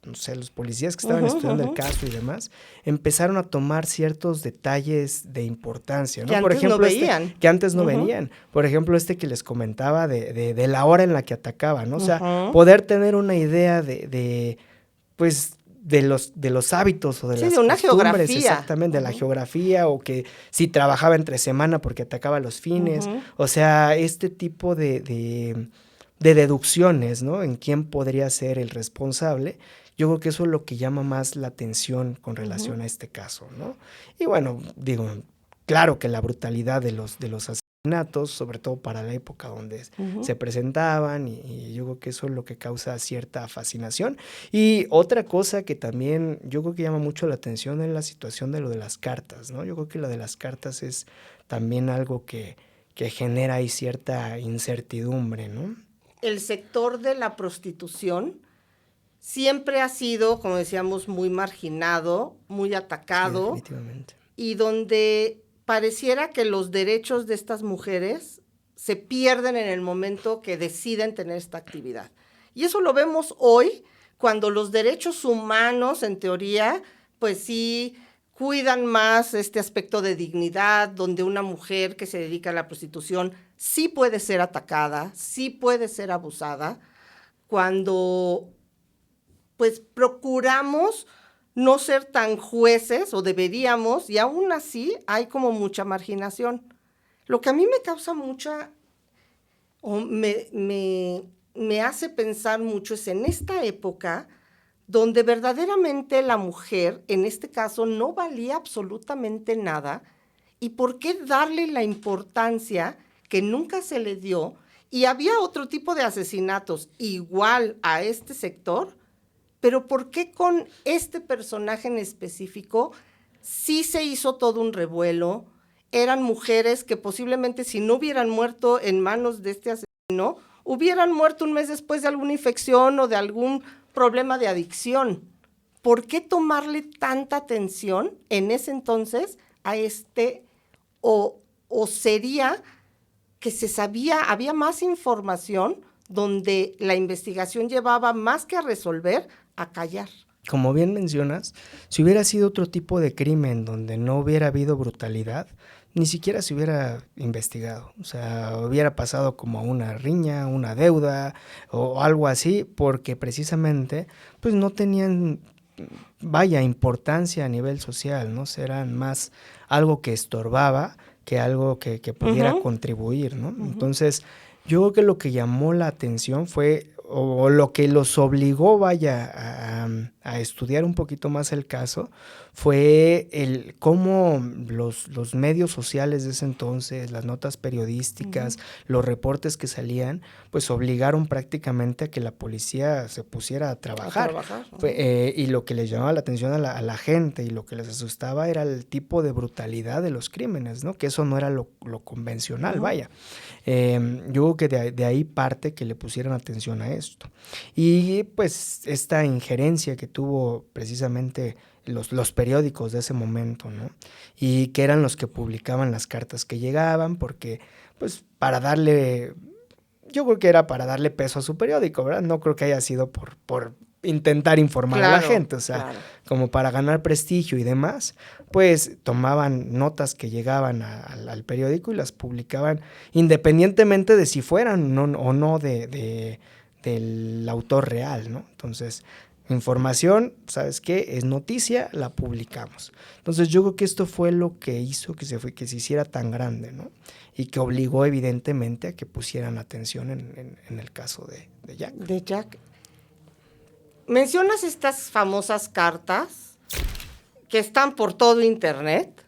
no sé, los policías que estaban estudiando el caso y demás, empezaron a tomar ciertos detalles de importancia, ¿no? Que Por antes ejemplo, no veían. que antes no venían. Por ejemplo, que les comentaba de la hora en la que atacaba, ¿no? O sea, poder tener una idea pues, de los hábitos o de las de una costumbres, geografía. exactamente, de la geografía, o que si trabajaba entre semana porque atacaba los fines, o sea, este tipo de deducciones, ¿no? En quién podría ser el responsable. Yo creo que eso es lo que llama más la atención con relación a este caso, ¿no? Y bueno, digo, claro que la brutalidad de los asesinatos, sobre todo para la época donde se presentaban, y yo creo que eso es lo que causa cierta fascinación. Y otra cosa que también yo creo que llama mucho la atención es la situación de lo de las cartas, ¿no? Yo creo que lo de las cartas es también algo que genera ahí cierta incertidumbre, ¿no? El sector de la prostitución siempre ha sido, como decíamos, muy marginado, muy atacado. Sí, definitivamente. Y donde pareciera que los derechos de estas mujeres se pierden en el momento que deciden tener esta actividad. Y eso lo vemos hoy, cuando los derechos humanos, en teoría, pues sí cuidan más este aspecto de dignidad, donde una mujer que se dedica a la prostitución sí puede ser atacada, sí puede ser abusada, cuando pues procuramos no ser tan jueces, o deberíamos, y aún así hay como mucha marginación. Lo que a mí me causa o me hace pensar mucho es en esta época donde verdaderamente la mujer, en este caso, no valía absolutamente nada, y por qué darle la importancia que nunca se le dio, y había otro tipo de asesinatos igual a este sector, pero ¿por qué con este personaje en específico sí se hizo todo un revuelo. Eran mujeres que posiblemente si no hubieran muerto en manos de este asesino, hubieran muerto un mes después de alguna infección o de algún problema de adicción. ¿Por qué tomarle tanta atención en ese entonces a o sería que se sabía, había más información donde la investigación llevaba más que a resolver, a callar? Como bien mencionas, si hubiera sido otro tipo de crimen donde no hubiera habido brutalidad, ni siquiera se hubiera investigado. O sea, hubiera pasado como una riña, una deuda o algo así, porque precisamente pues no tenían, vaya, importancia a nivel social, ¿no? Eran más algo que estorbaba que algo que pudiera contribuir, ¿no? Entonces, yo creo que lo que llamó la atención fue, o lo que los obligó, vaya, a estudiar un poquito más el caso, fue el cómo los medios sociales de ese entonces, las notas periodísticas, los reportes que salían, pues obligaron prácticamente a que la policía se pusiera a trabajar. Y lo que les llamaba la atención a la gente y lo que les asustaba era el tipo de brutalidad de los crímenes, ¿no? Que eso no era lo convencional, vaya. Yo creo que de ahí parte que le pusieran atención a esto. Y pues esta injerencia que tuvo precisamente los periódicos de ese momento, ¿no? Y que eran los que publicaban las cartas que llegaban, porque pues yo creo que era para darle peso a su periódico, ¿verdad? No creo que haya sido por intentar informar a la gente, o sea, como para ganar prestigio y demás, pues tomaban notas que llegaban al periódico y las publicaban independientemente de si fueran o no del autor real, ¿no? Entonces, información, ¿sabes qué? Es noticia, la publicamos. Entonces, yo creo que esto fue lo que hizo que se hiciera tan grande, ¿no? Y que obligó evidentemente a que pusieran atención en el caso de Jack. De Jack. Mencionas estas famosas cartas que están por todo internet,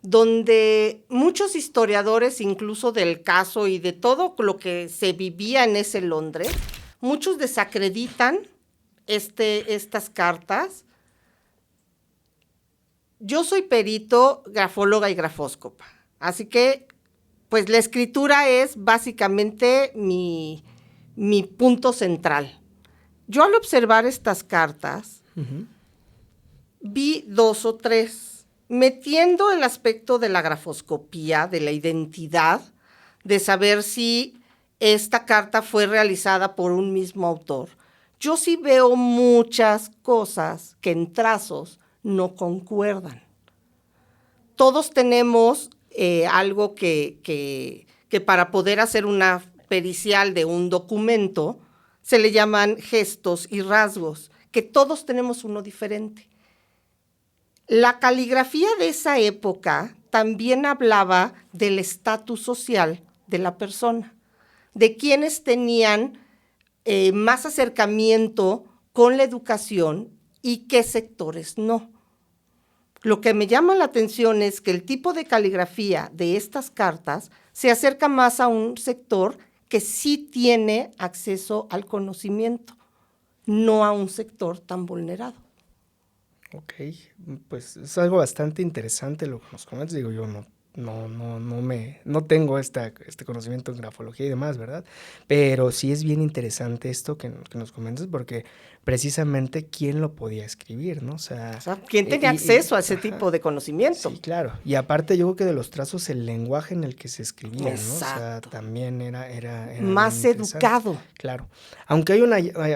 donde muchos historiadores, incluso del caso y de todo lo que se vivía en ese Londres, muchos desacreditan estas cartas. Yo soy perito, grafóloga y grafóscopa, así que pues la escritura es básicamente mi punto central. Yo al observar estas cartas, vi 2 o 3, metiendo el aspecto de la grafoscopía, de la identidad, de saber si esta carta fue realizada por un mismo autor. Yo sí veo muchas cosas que en trazos no concuerdan. Todos tenemos algo que para poder hacer una pericial de un documento se le llaman gestos y rasgos, que todos tenemos uno diferente. La caligrafía de esa época también hablaba del estatus social de la persona, de quienes tenían más acercamiento con la educación y qué sectores no. Lo que me llama la atención es que el tipo de caligrafía de estas cartas se acerca más a un sector que sí tiene acceso al conocimiento, no a un sector tan vulnerado. Ok, pues es algo bastante interesante lo que nos comentas. Digo, yo no tengo este conocimiento en grafología y demás, ¿verdad? Pero sí es bien interesante esto que nos comentas, porque precisamente quién lo podía escribir, ¿no? O sea, ¿quién tenía acceso a ese tipo de conocimiento? Sí, claro. Y aparte yo creo que de los trazos, el lenguaje en el que se escribía, ¿no? O sea, también era más educado. Claro. Aunque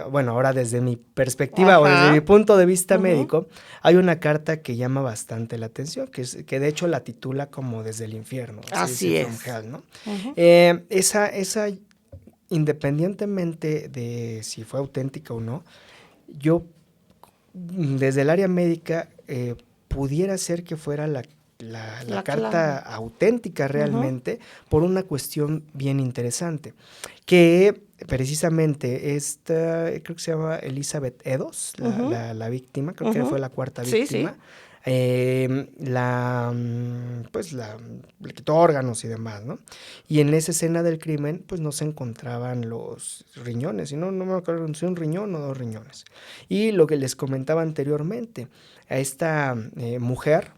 bueno, ahora desde mi perspectiva o desde mi punto de vista médico, hay una carta que llama bastante la atención, que de hecho la titula como Desde el infierno. Así es. From Hell, ¿no? Esa, independientemente de si fue auténtica o no, yo desde el área médica pudiera ser que fuera la carta auténtica realmente, por una cuestión bien interesante, que precisamente creo que se llama Elizabeth Edos, la víctima, creo que fue la cuarta víctima. le quitó órganos y demás, ¿no? Y en esa escena del crimen, pues no se encontraban los riñones, y no me acuerdo si un riñón o 2 riñones. Y lo que les comentaba anteriormente, a esta mujer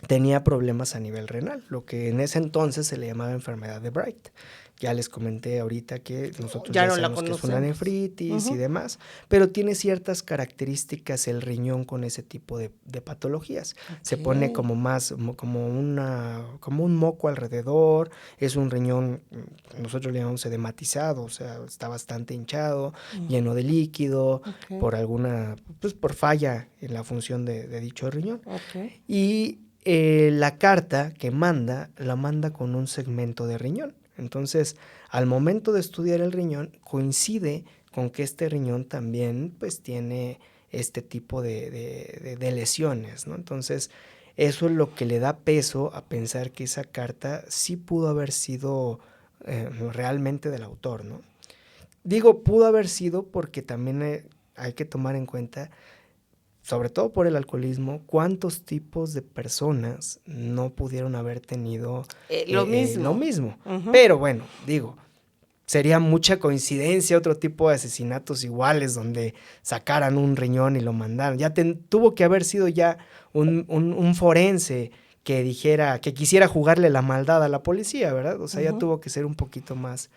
tenía problemas a nivel renal, lo que en ese entonces se le llamaba enfermedad de Bright. Ya les comenté ahorita que nosotros ya sabemos que es una nefritis y demás, pero tiene ciertas características el riñón con ese tipo de patologías. Se pone como un moco alrededor, es un riñón, nosotros le llamamos edematizado, o sea, está bastante hinchado, lleno de líquido, por por falla en la función de dicho riñón. Y la carta que la manda con un segmento de riñón. Entonces, al momento de estudiar el riñón, coincide con que este riñón también pues tiene este tipo de lesiones, ¿no? Entonces, eso es lo que le da peso a pensar que esa carta sí pudo haber sido realmente del autor, ¿no? Digo, pudo haber sido porque también hay que tomar en cuenta, sobre todo por el alcoholismo, cuántos tipos de personas no pudieron haber tenido lo mismo. Pero bueno, digo, sería mucha coincidencia otro tipo de asesinatos iguales donde sacaran un riñón y lo mandaran. Ya tuvo que haber sido ya un forense que quisiera jugarle la maldad a la policía, ¿verdad? O sea, ya tuvo que ser un poquito más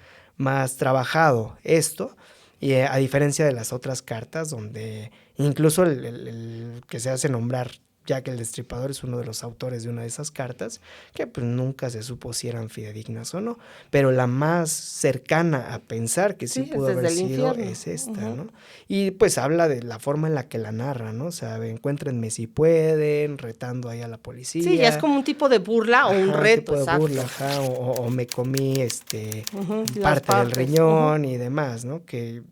trabajado esto. Y a diferencia de las otras cartas, donde incluso el que se hace nombrar Jack el Destripador es uno de los autores de una de esas cartas, que pues nunca se supo si eran fidedignas o no, pero la más cercana a pensar que sí pudo haber sido es esta, ¿no? Y pues habla de la forma en la que la narra, ¿no? O sea, encuéntrenme si pueden, retando ahí a la policía. Sí, ya es como un tipo de burla o un reto, tipo de burla, o me comí parte del riñón y demás, ¿no? Que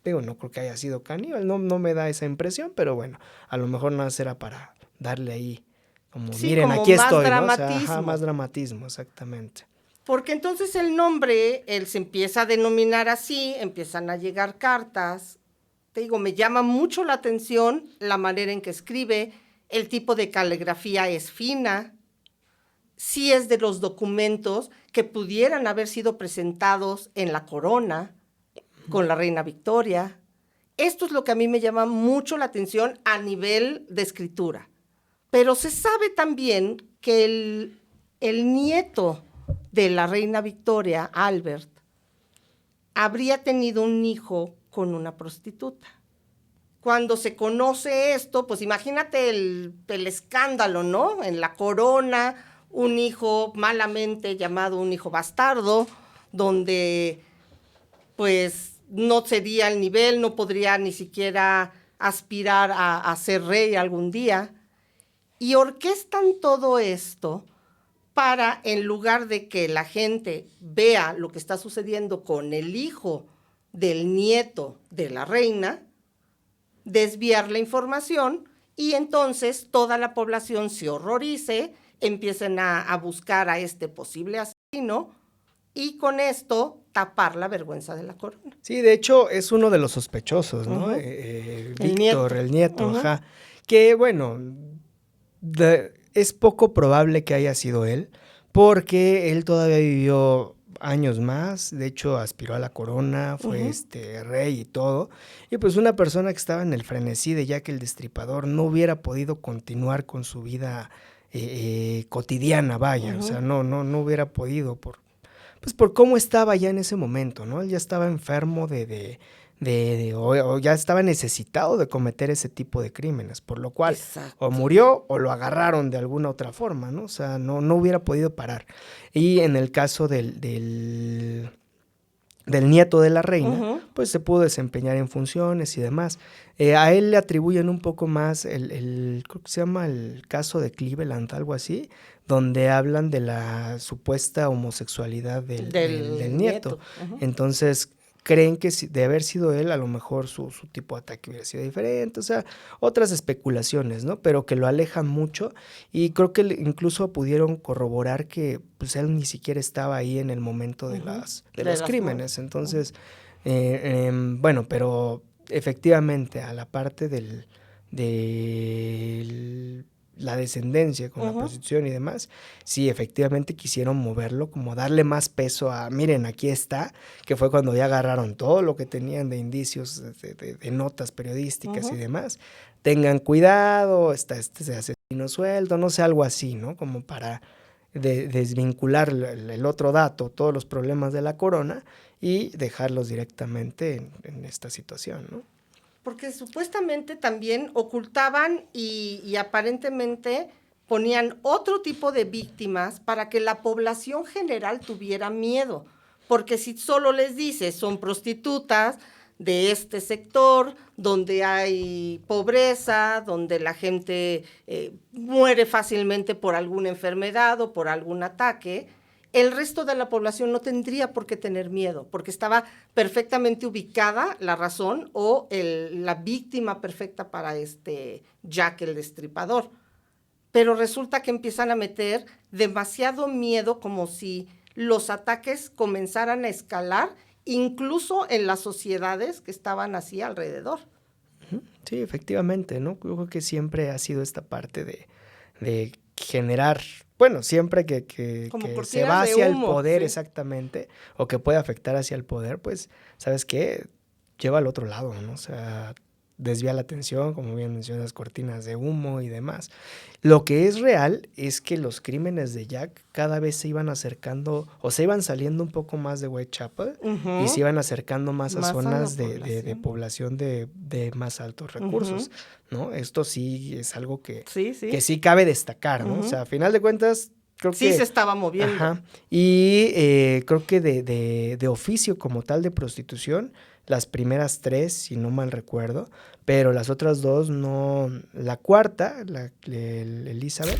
digo, no creo que haya sido caníbal, no me da esa impresión, pero bueno, a lo mejor no será para darle ahí, miren, como aquí estoy, ¿no? O sea, más dramatismo, exactamente. Porque entonces el nombre, él se empieza a denominar así, empiezan a llegar cartas, te digo, me llama mucho la atención la manera en que escribe, el tipo de caligrafía es fina, sí es de los documentos que pudieran haber sido presentados en la corona, con la reina Victoria. Esto es lo que a mí me llama mucho la atención a nivel de escritura. Pero se sabe también que el nieto de la reina Victoria, Albert, habría tenido un hijo con una prostituta. Cuando se conoce esto, pues imagínate el escándalo, ¿no? En la corona, un hijo malamente llamado un hijo bastardo, donde pues no sería el nivel, no podría ni siquiera aspirar a ser rey algún día. Y orquestan todo esto para, en lugar de que la gente vea lo que está sucediendo con el hijo del nieto de la reina, desviar la información y entonces toda la población se horrorice, empiecen a buscar a este posible asesino y con esto tapar la vergüenza de la corona. Sí, de hecho es uno de los sospechosos, ¿no? Víctor, el nieto, ajá. Que bueno, es poco probable que haya sido él, porque él todavía vivió años más, de hecho aspiró a la corona, fue rey y todo, y pues una persona que estaba en el frenesí de Jack el Destripador no hubiera podido continuar con su vida cotidiana, vaya, o sea, no hubiera podido por cómo estaba ya en ese momento, ¿no? Él ya estaba enfermo o ya estaba necesitado de cometer ese tipo de crímenes, por lo cual o murió o lo agarraron de alguna otra forma, ¿no? O sea, no hubiera podido parar. Y en el caso del nieto de la reina, pues se pudo desempeñar en funciones y demás. A él le atribuyen un poco más creo que se llama el caso de Cleveland, algo así, donde hablan de la supuesta homosexualidad del nieto. Entonces, creen que de haber sido él, a lo mejor su tipo de ataque hubiera sido diferente, o sea, otras especulaciones, ¿no? Pero que lo alejan mucho y creo que incluso pudieron corroborar que pues él ni siquiera estaba ahí en el momento de los crímenes. Entonces, bueno, pero efectivamente a la parte del la descendencia con la prostitución y demás, sí, efectivamente quisieron moverlo, como darle más peso a, miren, aquí está, que fue cuando ya agarraron todo lo que tenían de indicios, de notas periodísticas y demás. Tengan cuidado, está este asesino suelto, no sé, algo así, ¿no? Como para desvincular el otro dato, todos los problemas de la corona y dejarlos directamente en esta situación, ¿no? Porque supuestamente también ocultaban y aparentemente ponían otro tipo de víctimas para que la población general tuviera miedo. Porque si solo les dices son prostitutas de este sector, donde hay pobreza, donde la gente muere fácilmente por alguna enfermedad o por algún ataque, el resto de la población no tendría por qué tener miedo, porque estaba perfectamente ubicada la razón o la víctima perfecta para Jack el Destripador. Pero resulta que empiezan a meter demasiado miedo, como si los ataques comenzaran a escalar, incluso en las sociedades que estaban así alrededor. Sí, efectivamente, ¿no? Yo creo que siempre ha sido esta parte de generar, bueno, siempre que se va hacia el poder, sí, exactamente, o que puede afectar hacia el poder, pues, ¿sabes qué? Lleva al otro lado, ¿no? O sea, desvía la atención, como bien mencionas, cortinas de humo y demás. Lo que es real es que los crímenes de Jack cada vez se iban acercando, o se iban saliendo un poco más de Whitechapel, y se iban acercando más a zonas de población de más altos recursos, ¿no? Esto sí es algo que sí cabe destacar, ¿no? O sea, a final de cuentas, creo que sí se estaba moviendo. Ajá. Y creo que de oficio como tal de prostitución, las primeras 3, si no mal recuerdo, pero las otras 2 no. La cuarta, Elizabeth,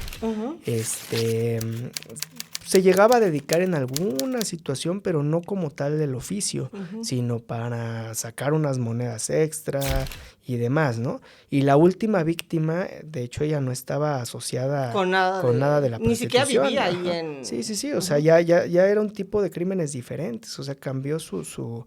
se llegaba a dedicar en alguna situación, pero no como tal del oficio, sino para sacar unas monedas extra y demás, ¿no? Y la última víctima, de hecho, ella no estaba asociada con nada de la prostitución. Ni siquiera vivía ahí en... Sí, o sea, ya era un tipo de crímenes diferentes, o sea, cambió su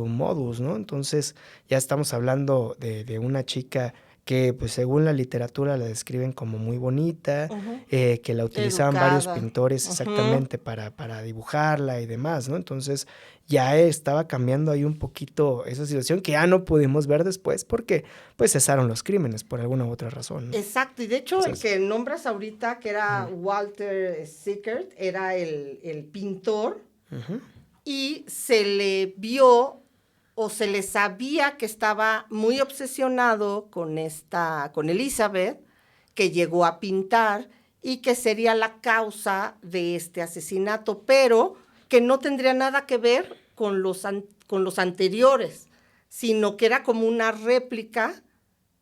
modus, ¿no? Entonces ya estamos hablando de una chica que, pues, según la literatura la describen como muy bonita, que la utilizaban varios pintores exactamente para dibujarla y demás, ¿no? Entonces ya estaba cambiando ahí un poquito esa situación que ya no pudimos ver después porque, pues, cesaron los crímenes por alguna u otra razón, ¿no? Exacto, y de hecho el que nombras ahorita, que era Walter Sickert, era el pintor, y se le vio o se le sabía que estaba muy obsesionado con Elizabeth, que llegó a pintar y que sería la causa de este asesinato, pero que no tendría nada que ver con los anteriores, sino que era como una réplica,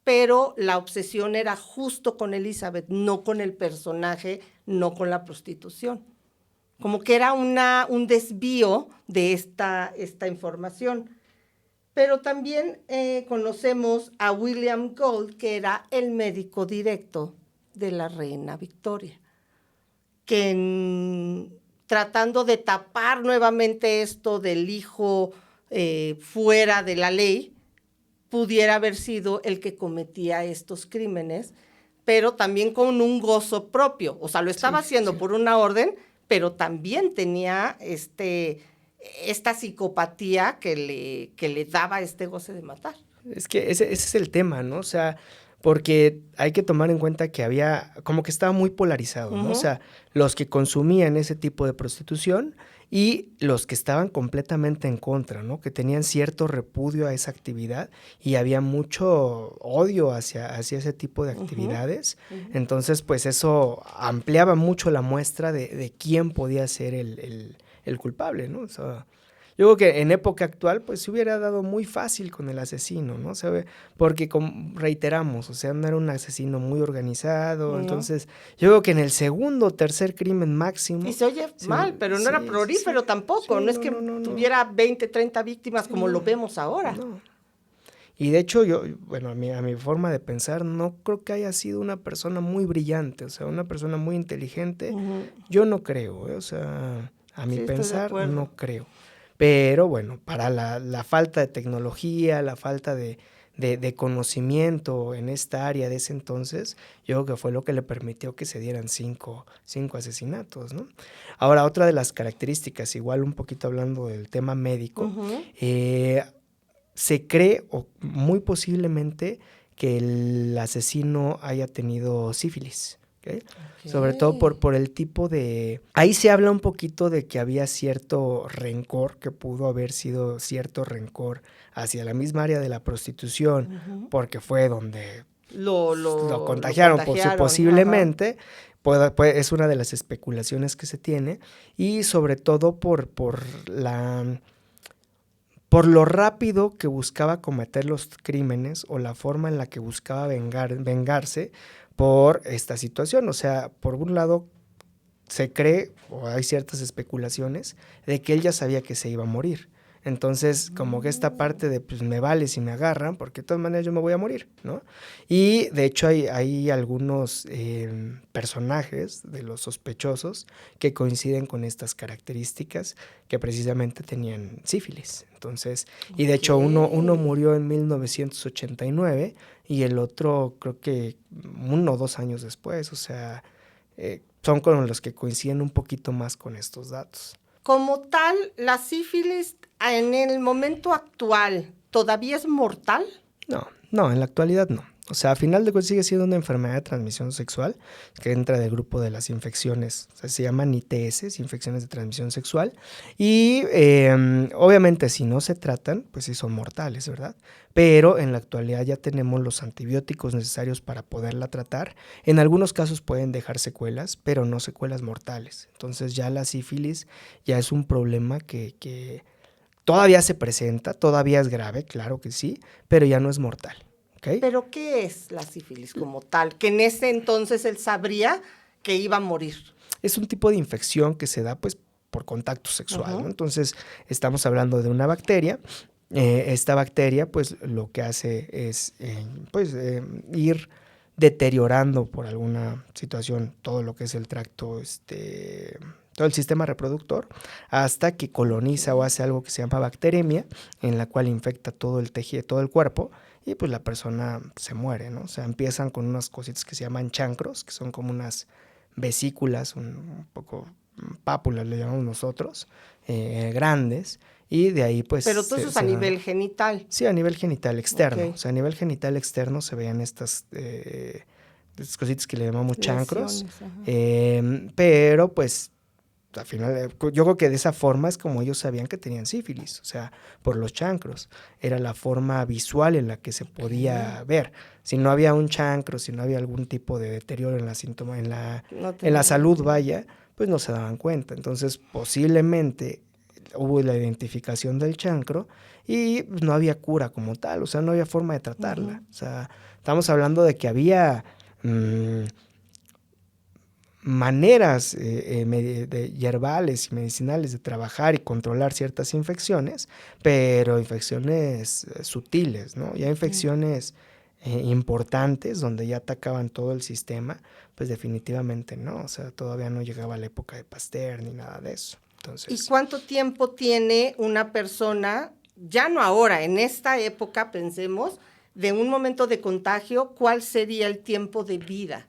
pero la obsesión era justo con Elizabeth, no con el personaje, no con la prostitución. Como que era un desvío de esta información. Pero también conocemos a William Gold, que era el médico directo de la reina Victoria, que tratando de tapar nuevamente esto del hijo fuera de la ley, pudiera haber sido el que cometía estos crímenes, pero también con un gozo propio. O sea, lo estaba haciendo por una orden, pero también tenía esta psicopatía que le daba este goce de matar. Es que ese es el tema, ¿no? O sea, porque hay que tomar en cuenta que había, como que estaba muy polarizado, ¿no? O sea, los que consumían ese tipo de prostitución y los que estaban completamente en contra, ¿no? Que tenían cierto repudio a esa actividad y había mucho odio hacia ese tipo de actividades. Entonces, pues eso ampliaba mucho la muestra de quién podía ser el culpable, ¿no? O sea, yo creo que en época actual, pues se hubiera dado muy fácil con el asesino, ¿no? Porque reiteramos, o sea, no era un asesino muy organizado, entonces yo creo que en el segundo o tercer crimen máximo... Y se oye mal, pero no era prolífero tampoco, no es que tuviera 20, 30 víctimas como lo vemos ahora. No. Y de hecho yo, bueno, a mi forma de pensar, no creo que haya sido una persona muy brillante, o sea, una persona muy inteligente, yo no creo, o sea, a mi pensar, no creo. Pero bueno, para la falta de tecnología, la falta de de conocimiento en esta área de ese entonces, yo creo que fue lo que le permitió que se dieran cinco asesinatos, ¿no? Ahora, otra de las características, igual un poquito hablando del tema médico, se cree, o muy posiblemente, que el asesino haya tenido sífilis. ¿Okay? Sobre todo por el tipo de... Ahí se habla un poquito de que había cierto rencor, que pudo haber sido cierto rencor hacia la misma área de la prostitución, porque fue donde lo contagiaron, posiblemente. Es una de las especulaciones que se tiene, y sobre todo por lo rápido que buscaba cometer los crímenes, o la forma en la que buscaba vengarse por esta situación. O sea, por un lado se cree, o hay ciertas especulaciones, de que él ya sabía que se iba a morir. Entonces, como que esta parte de, pues me vale si me agarran, porque de todas maneras yo me voy a morir, ¿no? Y de hecho hay algunos personajes de los sospechosos que coinciden con estas características, que precisamente tenían sífilis. Entonces, y de hecho uno murió en 1989 y el otro creo que 1 o 2 años después. O sea, son con los que coinciden un poquito más con estos datos. Como tal, la sífilis en el momento actual, ¿todavía es mortal? No, en la actualidad no. O sea, a final de cuentas sigue siendo una enfermedad de transmisión sexual que entra del grupo de las infecciones, o sea, se llaman ITS, infecciones de transmisión sexual, y obviamente si no se tratan, pues sí son mortales, ¿verdad? Pero en la actualidad ya tenemos los antibióticos necesarios para poderla tratar. En algunos casos pueden dejar secuelas, pero no secuelas mortales. Entonces ya la sífilis ya es un problema que todavía se presenta, todavía es grave, claro que sí, pero ya no es mortal. ¿Okay? ¿Pero qué es la sífilis como tal? Que en ese entonces él sabría que iba a morir. Es un tipo de infección que se da pues por contacto sexual, ¿no? Entonces estamos hablando de una bacteria. Esta bacteria pues lo que hace es ir deteriorando por alguna situación todo lo que es el tracto, todo el sistema reproductor, hasta que coloniza o hace algo que se llama bacteremia, en la cual infecta todo el tejido, todo el cuerpo, y pues la persona se muere, ¿no? O sea, empiezan con unas cositas que se llaman chancros, que son como unas vesículas, un poco pápulas le llamamos nosotros, grandes, y de ahí pues... Pero todo eso es a nivel genital. Sí, a nivel genital externo. Okay. O sea, a nivel genital externo se veían estas cositas que le llamamos chancros, pero pues al final, yo creo que de esa forma es como ellos sabían que tenían sífilis, o sea, por los chancros. Era la forma visual en la que se podía ver. Si no había un chancro, si no había algún tipo de deterioro en la salud, vaya, pues no se daban cuenta. Entonces, posiblemente hubo la identificación del chancro y no había cura como tal, o sea, no había forma de tratarla. O sea, estamos hablando de que había... maneras hierbales y medicinales de trabajar y controlar ciertas infecciones, pero infecciones sutiles, ¿no? Ya infecciones importantes donde ya atacaban todo el sistema, pues definitivamente no, o sea, todavía no llegaba la época de Pasteur ni nada de eso. Entonces, ¿y cuánto tiempo tiene una persona, ya no ahora, en esta época, pensemos, de un momento de contagio, cuál sería el tiempo de vida?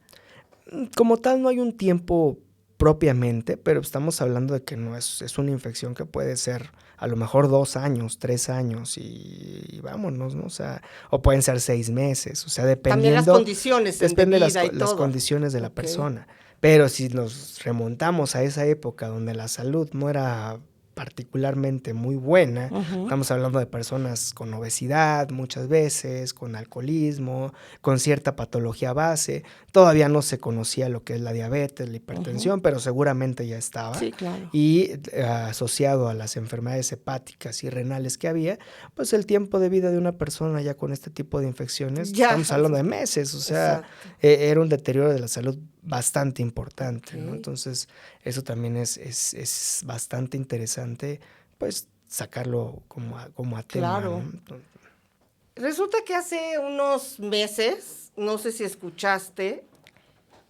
Como tal no hay un tiempo propiamente, pero estamos hablando de que no es una infección que puede ser a lo mejor 2 años, 3 años y vámonos, ¿no? O sea, o pueden ser 6 meses, o sea, dependiendo... También las condiciones depende de y las condiciones de la persona. Pero si nos remontamos a esa época donde la salud no era particularmente muy buena, estamos hablando de personas con obesidad muchas veces, con alcoholismo, con cierta patología base, todavía no se conocía lo que es la diabetes, la hipertensión, pero seguramente ya estaba. Sí, claro. Y asociado a las enfermedades hepáticas y renales que había, pues el tiempo de vida de una persona ya con este tipo de infecciones, estamos hablando de meses, o sea, era un deterioro de la salud bastante importante, ¿no? Entonces, eso también es bastante interesante, pues, sacarlo como a tema. Claro. ¿No? Resulta que hace unos meses, no sé si escuchaste,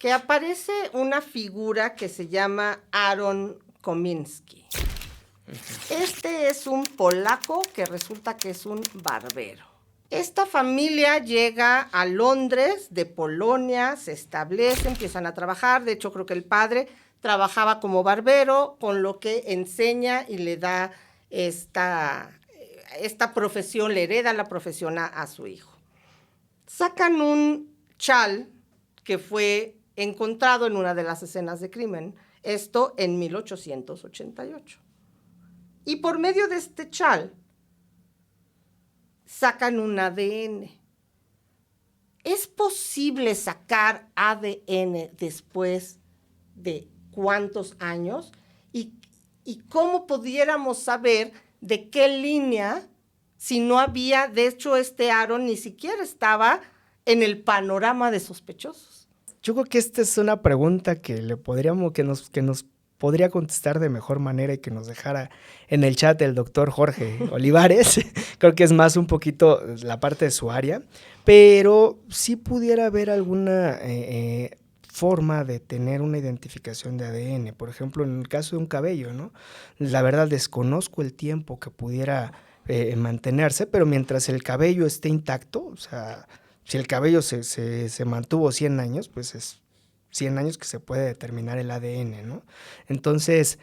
que aparece una figura que se llama Aaron Kominski. Este es un polaco que resulta que es un barbero. Esta familia llega a Londres, de Polonia, se establece, empiezan a trabajar. De hecho, creo que el padre trabajaba como barbero, con lo que enseña y le da esta profesión, le hereda la profesión a su hijo. Sacan un chal que fue encontrado en una de las escenas de crimen, esto en 1888. Y por medio de este chal, sacan un ADN. ¿Es posible sacar ADN después de cuántos años? ¿Y cómo pudiéramos saber de qué línea, si no había, de hecho, este Aaron ni siquiera estaba en el panorama de sospechosos? Yo creo que esta es una pregunta que nos podría contestar de mejor manera y que nos dejara en el chat el doctor Jorge Olivares. Creo que es más un poquito la parte de su área, pero sí pudiera haber alguna forma de tener una identificación de ADN. Por ejemplo, en el caso de un cabello, ¿no? La verdad desconozco el tiempo que pudiera mantenerse, pero mientras el cabello esté intacto, o sea, si el cabello se mantuvo 100 años, pues es 100 años que se puede determinar el ADN, ¿no? Entonces,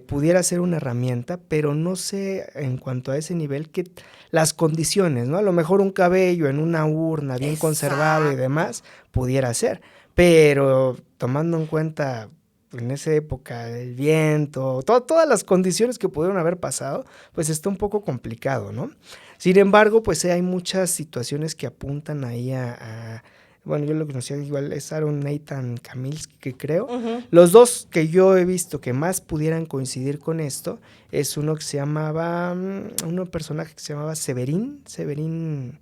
pudiera ser una herramienta, pero no sé en cuanto a ese nivel que las condiciones, ¿no? A lo mejor un cabello en una urna bien conservado y demás, pudiera ser, pero tomando en cuenta en esa época el viento, todas las condiciones que pudieron haber pasado, pues está un poco complicado, ¿no? Sin embargo, pues hay muchas situaciones que apuntan ahí bueno, yo lo conocía igual, es Aaron Nathan Kamilski, que creo. Los dos que yo he visto que más pudieran coincidir con esto, es uno que se llamaba, un personaje que se llamaba Severin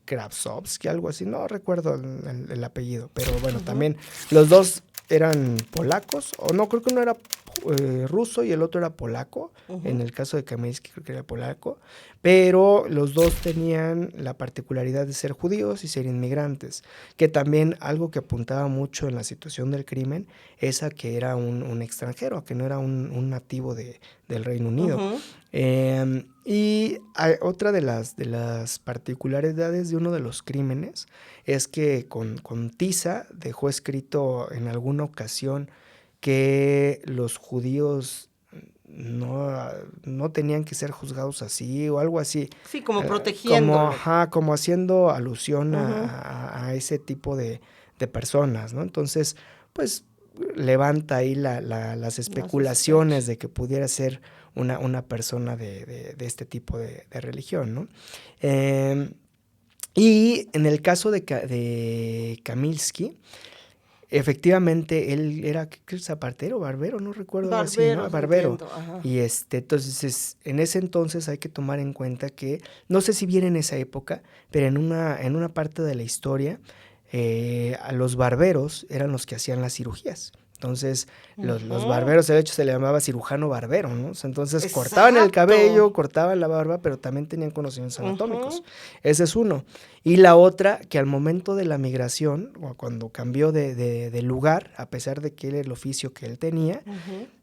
Kravsovsky, algo así, no recuerdo el apellido, pero bueno, también los dos eran polacos, o no, creo que uno era ruso y el otro era polaco. En el caso de Kamilski creo que era polaco, pero los dos tenían la particularidad de ser judíos y ser inmigrantes, que también algo que apuntaba mucho en la situación del crimen es a que era un extranjero, a que no era un nativo del Reino Unido. Y otra de las particularidades de uno de los crímenes es que con tiza dejó escrito en alguna ocasión que los judíos no tenían que ser juzgados así o algo así. Sí, como protegiendo. Como haciendo alusión a ese tipo de personas, ¿no? Entonces, pues levanta ahí las especulaciones de que pudiera ser una persona de este tipo de religión, ¿no? Y en el caso de Kamilski, efectivamente, él era, ¿qué zapatero, barbero? No recuerdo así, ¿no? Barbero. Y entonces, en ese entonces hay que tomar en cuenta que, no sé si bien en esa época, pero en una parte de la historia, a los barberos eran los que hacían las cirugías. Entonces, los barberos, de hecho, se le llamaba cirujano barbero, ¿no? Entonces, cortaban el cabello, cortaban la barba, pero también tenían conocimientos anatómicos. Ese es uno. Y la otra, que al momento de la migración, o cuando cambió de lugar, a pesar de que era el oficio que él tenía,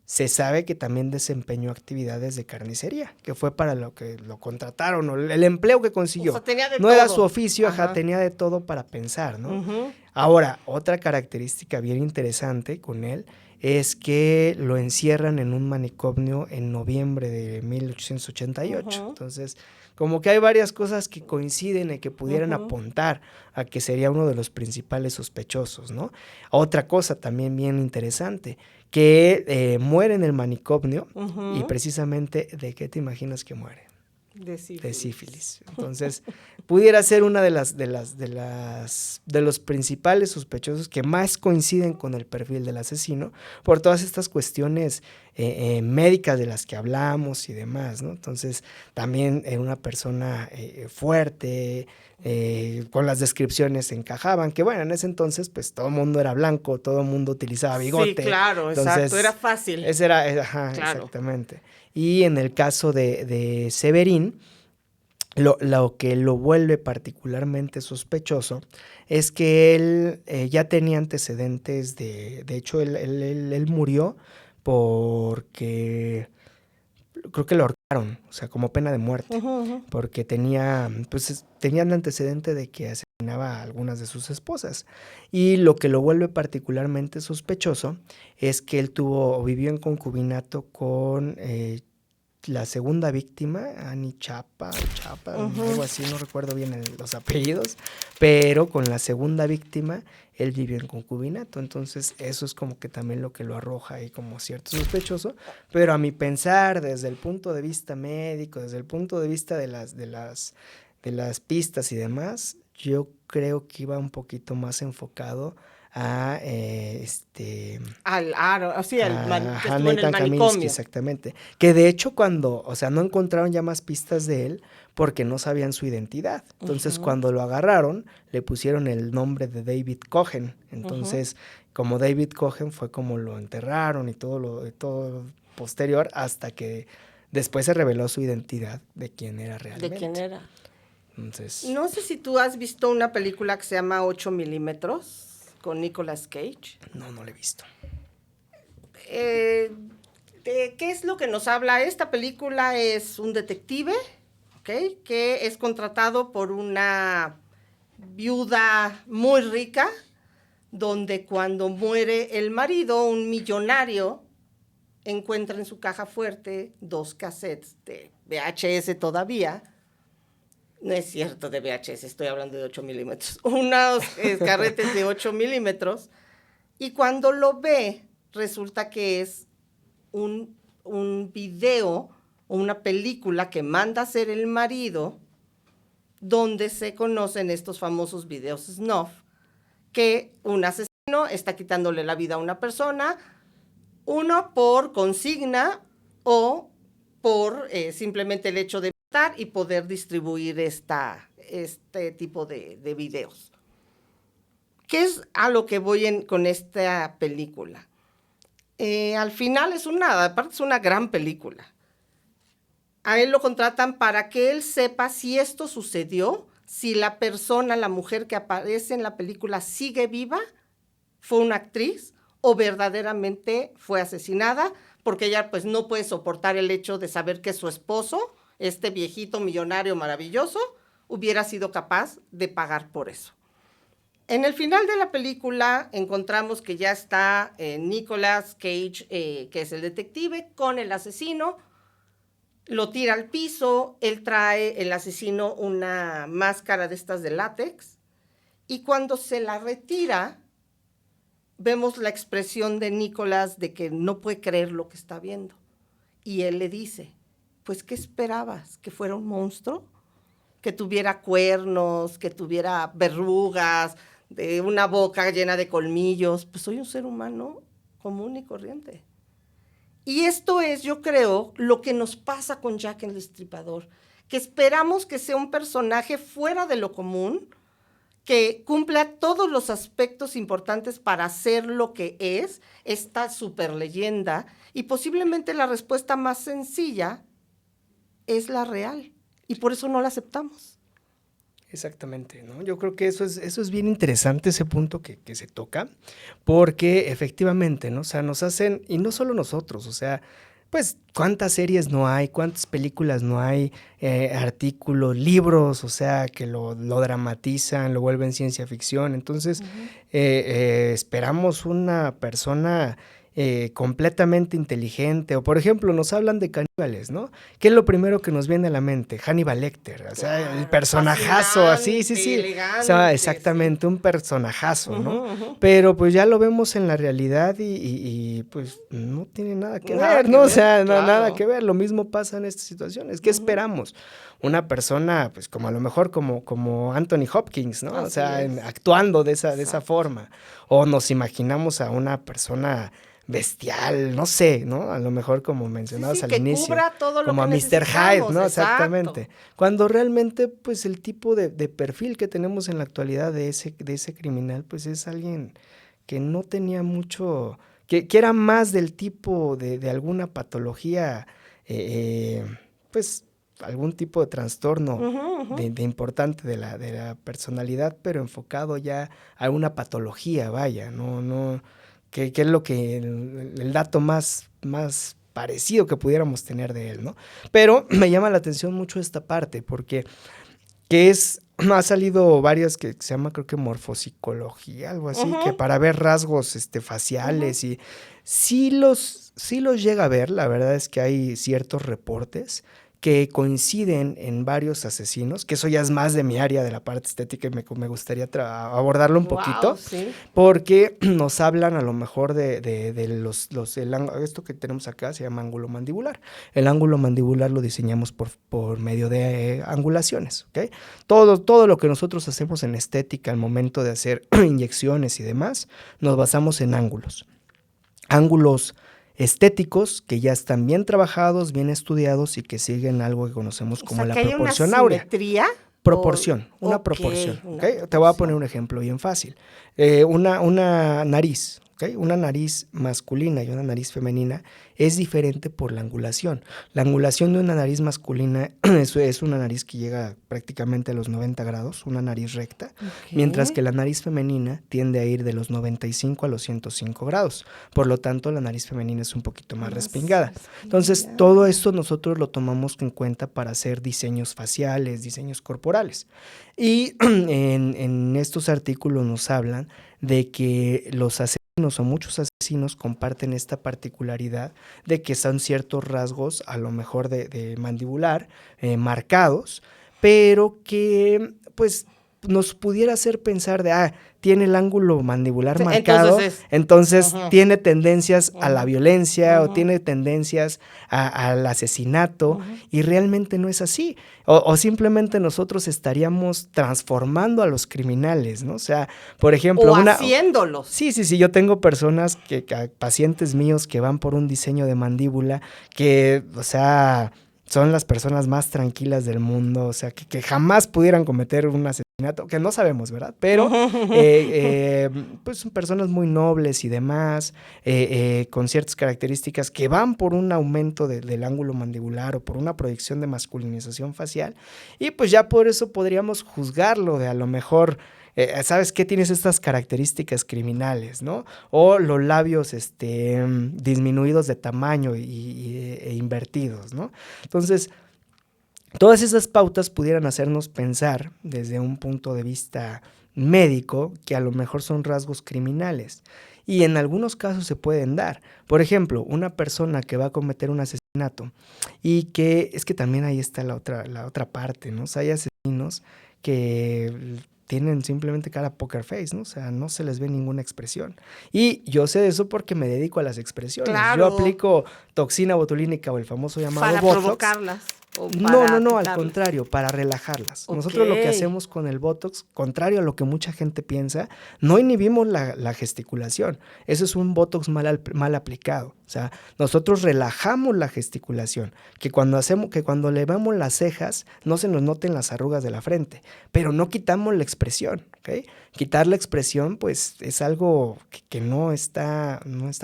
se sabe que también desempeñó actividades de carnicería, que fue para lo que lo contrataron, o el empleo que consiguió. O sea, tenía de no todo. Era su oficio, tenía de todo para pensar, ¿no? Ahora, otra característica bien interesante con él es que lo encierran en un manicomio en noviembre de 1888. Entonces, como que hay varias cosas que coinciden y que pudieran apuntar a que sería uno de los principales sospechosos, ¿no? Otra cosa también bien interesante, que muere en el manicomio y precisamente, ¿de qué te imaginas que muere? De sífilis. Entonces, pudiera ser una de los principales sospechosos que más coinciden con el perfil del asesino por todas estas cuestiones médicas de las que hablamos y demás, ¿no? Entonces, también era una persona fuerte, con las descripciones encajaban, que bueno, en ese entonces pues todo el mundo era blanco, todo el mundo utilizaba bigote. Sí, claro, entonces, exacto, era fácil. Ese era, claro. Exactamente. Y en el caso de Severin, lo que lo vuelve particularmente sospechoso es que él ya tenía antecedentes de hecho, él murió porque creo que lo o sea, como pena de muerte, porque tenían antecedente de que asesinaba a algunas de sus esposas. Y lo que lo vuelve particularmente sospechoso es que él vivió en concubinato con la segunda víctima, Annie Chapa, algo así, no recuerdo bien los apellidos, pero con la segunda víctima él vivió en concubinato. Entonces eso es como que también lo que lo arroja ahí como cierto sospechoso, pero a mi pensar, desde el punto de vista médico, desde el punto de vista de las pistas y demás, yo creo que iba un poquito más enfocado a que estuvo en el Nathan Kaminsky, manicomio. exactamente. Que de hecho o sea, no encontraron ya más pistas de él porque no sabían su identidad. Entonces, cuando lo agarraron, le pusieron el nombre de David Cohen. Entonces, como David Cohen fue como lo enterraron y todo posterior, hasta que después se reveló su identidad de quién era realmente. ¿De quién era? Entonces, No sé si tú has visto una película que se llama 8 milímetros con Nicolas Cage. no la he visto. ¿De qué es lo que nos habla? Esta película es un detective, ¿ok?, que es contratado por una viuda muy rica, donde cuando muere el marido, un millonario, encuentra en su caja fuerte 2 cassettes de VHS todavía. No es cierto, de VHS, estoy hablando de 8 milímetros. Unos carretes de 8 milímetros. Y cuando lo ve, resulta que es un video o una película que manda a hacer el marido, donde se conocen estos famosos videos snuff, que un asesino está quitándole la vida a una persona, uno por consigna o por simplemente el hecho de matar y poder distribuir este tipo de videos. ¿Qué es a lo que voy con esta película? Al final aparte es una gran película. A él lo contratan para que él sepa si esto sucedió, si la mujer que aparece en la película sigue viva, fue una actriz o verdaderamente fue asesinada, porque ella pues no puede soportar el hecho de saber que su esposo, este viejito millonario maravilloso, hubiera sido capaz de pagar por eso. En el final de la película encontramos que ya está Nicolas Cage, que es el detective, con el asesino, lo tira al piso, él trae, el asesino, una máscara de estas de látex, y cuando se la retira, vemos la expresión de Nicolas de que no puede creer lo que está viendo. Y él le dice, pues, ¿qué esperabas? ¿Que fuera un monstruo? ¿Que tuviera cuernos, que tuviera verrugas, de una boca llena de colmillos? Pues soy un ser humano común y corriente. Y esto es, yo creo, lo que nos pasa con Jack el Destripador, que esperamos que sea un personaje fuera de lo común, que cumpla todos los aspectos importantes para ser lo que es esta super leyenda, y posiblemente la respuesta más sencilla es la real, y por eso no la aceptamos. Exactamente, ¿no? Yo creo que eso es bien interesante, ese punto que se toca, porque efectivamente, ¿no? O sea, nos hacen, y no solo nosotros, o sea, pues cuántas series no hay, cuántas películas no hay, artículos, libros, o sea, que lo dramatizan, lo vuelven ciencia ficción. Entonces, esperamos una persona completamente inteligente, o por ejemplo, nos hablan de caníbales, ¿no? ¿Qué es lo primero que nos viene a la mente? Hannibal Lecter, o sea, el personajazo, así, sí, elegante, o sea, exactamente, un personajazo, ¿no? Pero pues ya lo vemos en la realidad y pues no tiene nada que ver, ¿no? O sea, nada que ver, lo mismo pasa en estas situaciones. ¿Qué esperamos? Una persona, pues como a lo mejor como Anthony Hopkins, ¿no? O sea, actuando de esa forma, o nos imaginamos a una persona bestial, no sé, ¿no? A lo mejor como mencionabas al inicio, cubra todo lo como que a Mr. Hyde, ¿no? exacto. Exactamente. Cuando realmente, pues el tipo de perfil que tenemos en la actualidad de ese criminal, pues es alguien que no tenía mucho, que era más del tipo de alguna patología, pues algún tipo de trastorno de importante de la personalidad, pero enfocado ya a una patología, vaya, no. Que es lo que el dato más parecido que pudiéramos tener de él, ¿no? Pero me llama la atención mucho esta parte, porque ha salido varias que se llama, creo que morfopsicología, algo así, que para ver rasgos faciales y sí los llega a ver. La verdad es que hay ciertos reportes que coinciden en varios asesinos, que eso ya es más de mi área de la parte estética y me gustaría abordarlo un poquito, sí. porque nos hablan a lo mejor de esto que tenemos acá se llama ángulo mandibular. El ángulo mandibular lo diseñamos por medio de angulaciones, ¿ok? Todo lo que nosotros hacemos en estética al momento de hacer inyecciones y demás, nos basamos en ángulos estéticos que ya están bien trabajados, bien estudiados y que siguen algo que conocemos como la proporción áurea. ¿Simetría? Proporción, una proporción. Te voy a poner un ejemplo bien fácil. Una nariz, ¿okay? Una nariz masculina y una nariz femenina es diferente por la angulación. La angulación de una nariz masculina es una nariz que llega prácticamente a los 90 grados, una nariz recta, mientras que la nariz femenina tiende a ir de los 95 a los 105 grados. Por lo tanto, la nariz femenina es un poquito más respingada. Entonces, todo esto nosotros lo tomamos en cuenta para hacer diseños faciales, diseños corporales. Y en estos artículos nos hablan de que los asesinos o muchos asesinos comparten esta particularidad de que son ciertos rasgos a lo mejor de mandibular marcados, pero que pues nos pudiera hacer pensar de, tiene el ángulo mandibular marcado, entonces tiene tendencias a la violencia o tiene tendencias al asesinato, y realmente no es así. O simplemente nosotros estaríamos transformando a los criminales, ¿no? O sea, por ejemplo... haciéndolos. Sí, yo tengo personas, pacientes míos que van por un diseño de mandíbula que, o sea, son las personas más tranquilas del mundo, o sea, que jamás pudieran cometer un asesinato, que no sabemos, ¿verdad? Pero, pues son personas muy nobles y demás, con ciertas características que van por un aumento del ángulo mandibular o por una proyección de masculinización facial, y pues ya por eso podríamos juzgarlo de a lo mejor... ¿sabes qué? Tienes estas características criminales, ¿no? O los labios disminuidos de tamaño e invertidos, ¿no? Entonces, todas esas pautas pudieran hacernos pensar desde un punto de vista médico que a lo mejor son rasgos criminales. Y en algunos casos se pueden dar. Por ejemplo, una persona que va a cometer un asesinato y que es que también ahí está la otra parte, ¿no? O sea, hay asesinos que tienen simplemente cara poker face, ¿no? O sea, no se les ve ninguna expresión. Y yo sé de eso porque me dedico a las expresiones. Claro. Yo aplico toxina botulínica o el famoso llamado para Botox. Provocarlas. No, al contrario, para relajarlas. Nosotros lo que hacemos con el Botox, contrario a lo que mucha gente piensa, no inhibimos la gesticulación. Eso es un Botox mal aplicado. O sea, nosotros relajamos la gesticulación, que cuando elevamos las cejas no se nos noten las arrugas de la frente, pero no quitamos la expresión, ¿ok? Quitar la expresión, pues, es algo que no está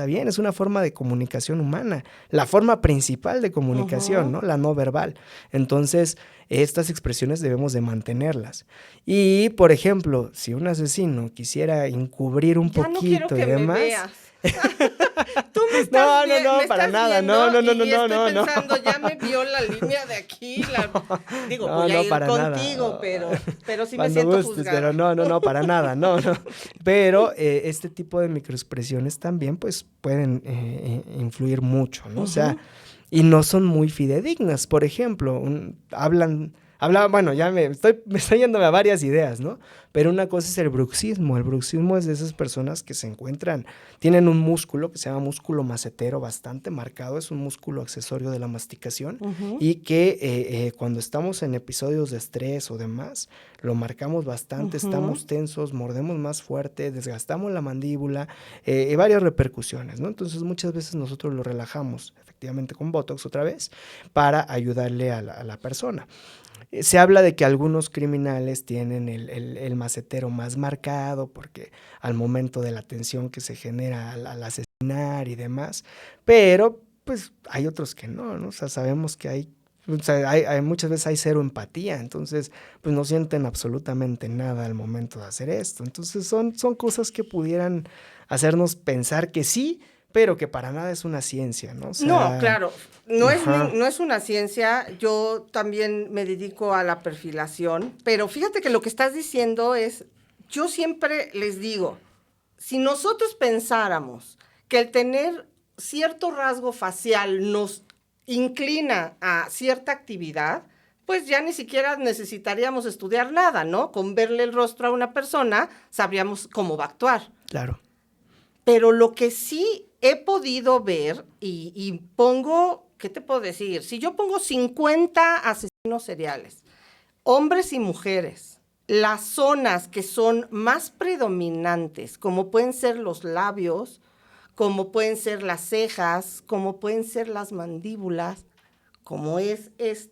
bien. Es una forma de comunicación humana, la forma principal de comunicación, ¿no? La no verbal. Entonces, estas expresiones debemos de mantenerlas. Y, por ejemplo, si un asesino quisiera encubrir un poquito quiero que y demás... me veas. Tú me estás no, para nada, no. Estoy pensando, ya me vio la línea de aquí, digo, voy a ir contigo, nada, pero sí me siento juzgada. Pero no, para nada, no. Pero este tipo de microexpresiones también, pues, pueden influir mucho, ¿no? O sea, y no son muy fidedignas. Por ejemplo, bueno, ya me estoy yéndome a varias ideas, ¿no? Pero una cosa es el bruxismo. El bruxismo es de esas personas que tienen un músculo que se llama músculo macetero bastante marcado, es un músculo accesorio de la masticación y que cuando estamos en episodios de estrés o demás, lo marcamos bastante, estamos tensos, mordemos más fuerte, desgastamos la mandíbula, varias repercusiones, ¿no? Entonces muchas veces nosotros lo relajamos efectivamente con Botox otra vez para ayudarle a la persona. Se habla de que algunos criminales tienen el macetero más marcado porque al momento de la tensión que se genera al asesinar y demás, pero pues hay otros que no, ¿no? O sea, sabemos que hay muchas veces hay cero empatía, entonces pues no sienten absolutamente nada al momento de hacer esto. Entonces son cosas que pudieran hacernos pensar que sí, pero que para nada es una ciencia, ¿no? O sea, no, claro, no ajá. no es una ciencia. Yo también me dedico a la perfilación, pero fíjate que lo que estás diciendo es, yo siempre les digo, si nosotros pensáramos que el tener cierto rasgo facial nos inclina a cierta actividad, pues ya ni siquiera necesitaríamos estudiar nada, ¿no? Con verle el rostro a una persona, sabríamos cómo va a actuar. Claro. Pero lo que sí he podido ver, y pongo, ¿qué te puedo decir? Si yo pongo 50 asesinos seriales, hombres y mujeres, las zonas que son más predominantes, como pueden ser los labios, como pueden ser las cejas, como pueden ser las mandíbulas, como es el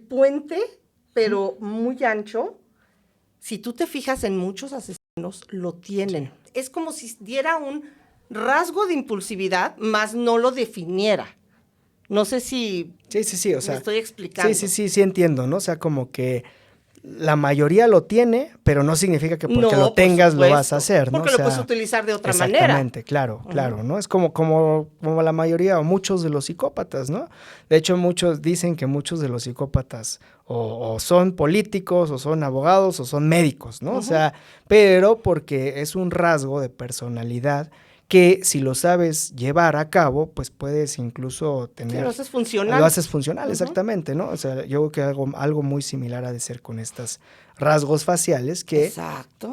puente, pero muy ancho, si tú te fijas en muchos asesinos, lo tienen. Es como si diera un rasgo de impulsividad, más no lo definiera. No sé si Sí, o sea, me estoy explicando. Sí entiendo, ¿no? O sea, como que la mayoría lo tiene, pero no significa que porque lo tengas lo vas a hacer, ¿no? Porque o sea, lo puedes utilizar de otra manera. Exactamente, claro, ¿no? Es como la mayoría o muchos de los psicópatas, ¿no? De hecho, muchos dicen que muchos de los psicópatas o son políticos, o son abogados, o son médicos, ¿no? O sea, pero porque es un rasgo de personalidad que si lo sabes llevar a cabo, pues puedes incluso tener... Sí, lo haces funcional. Lo haces funcional, exactamente, ¿no? O sea, yo creo que algo muy similar ha de ser con estos rasgos faciales que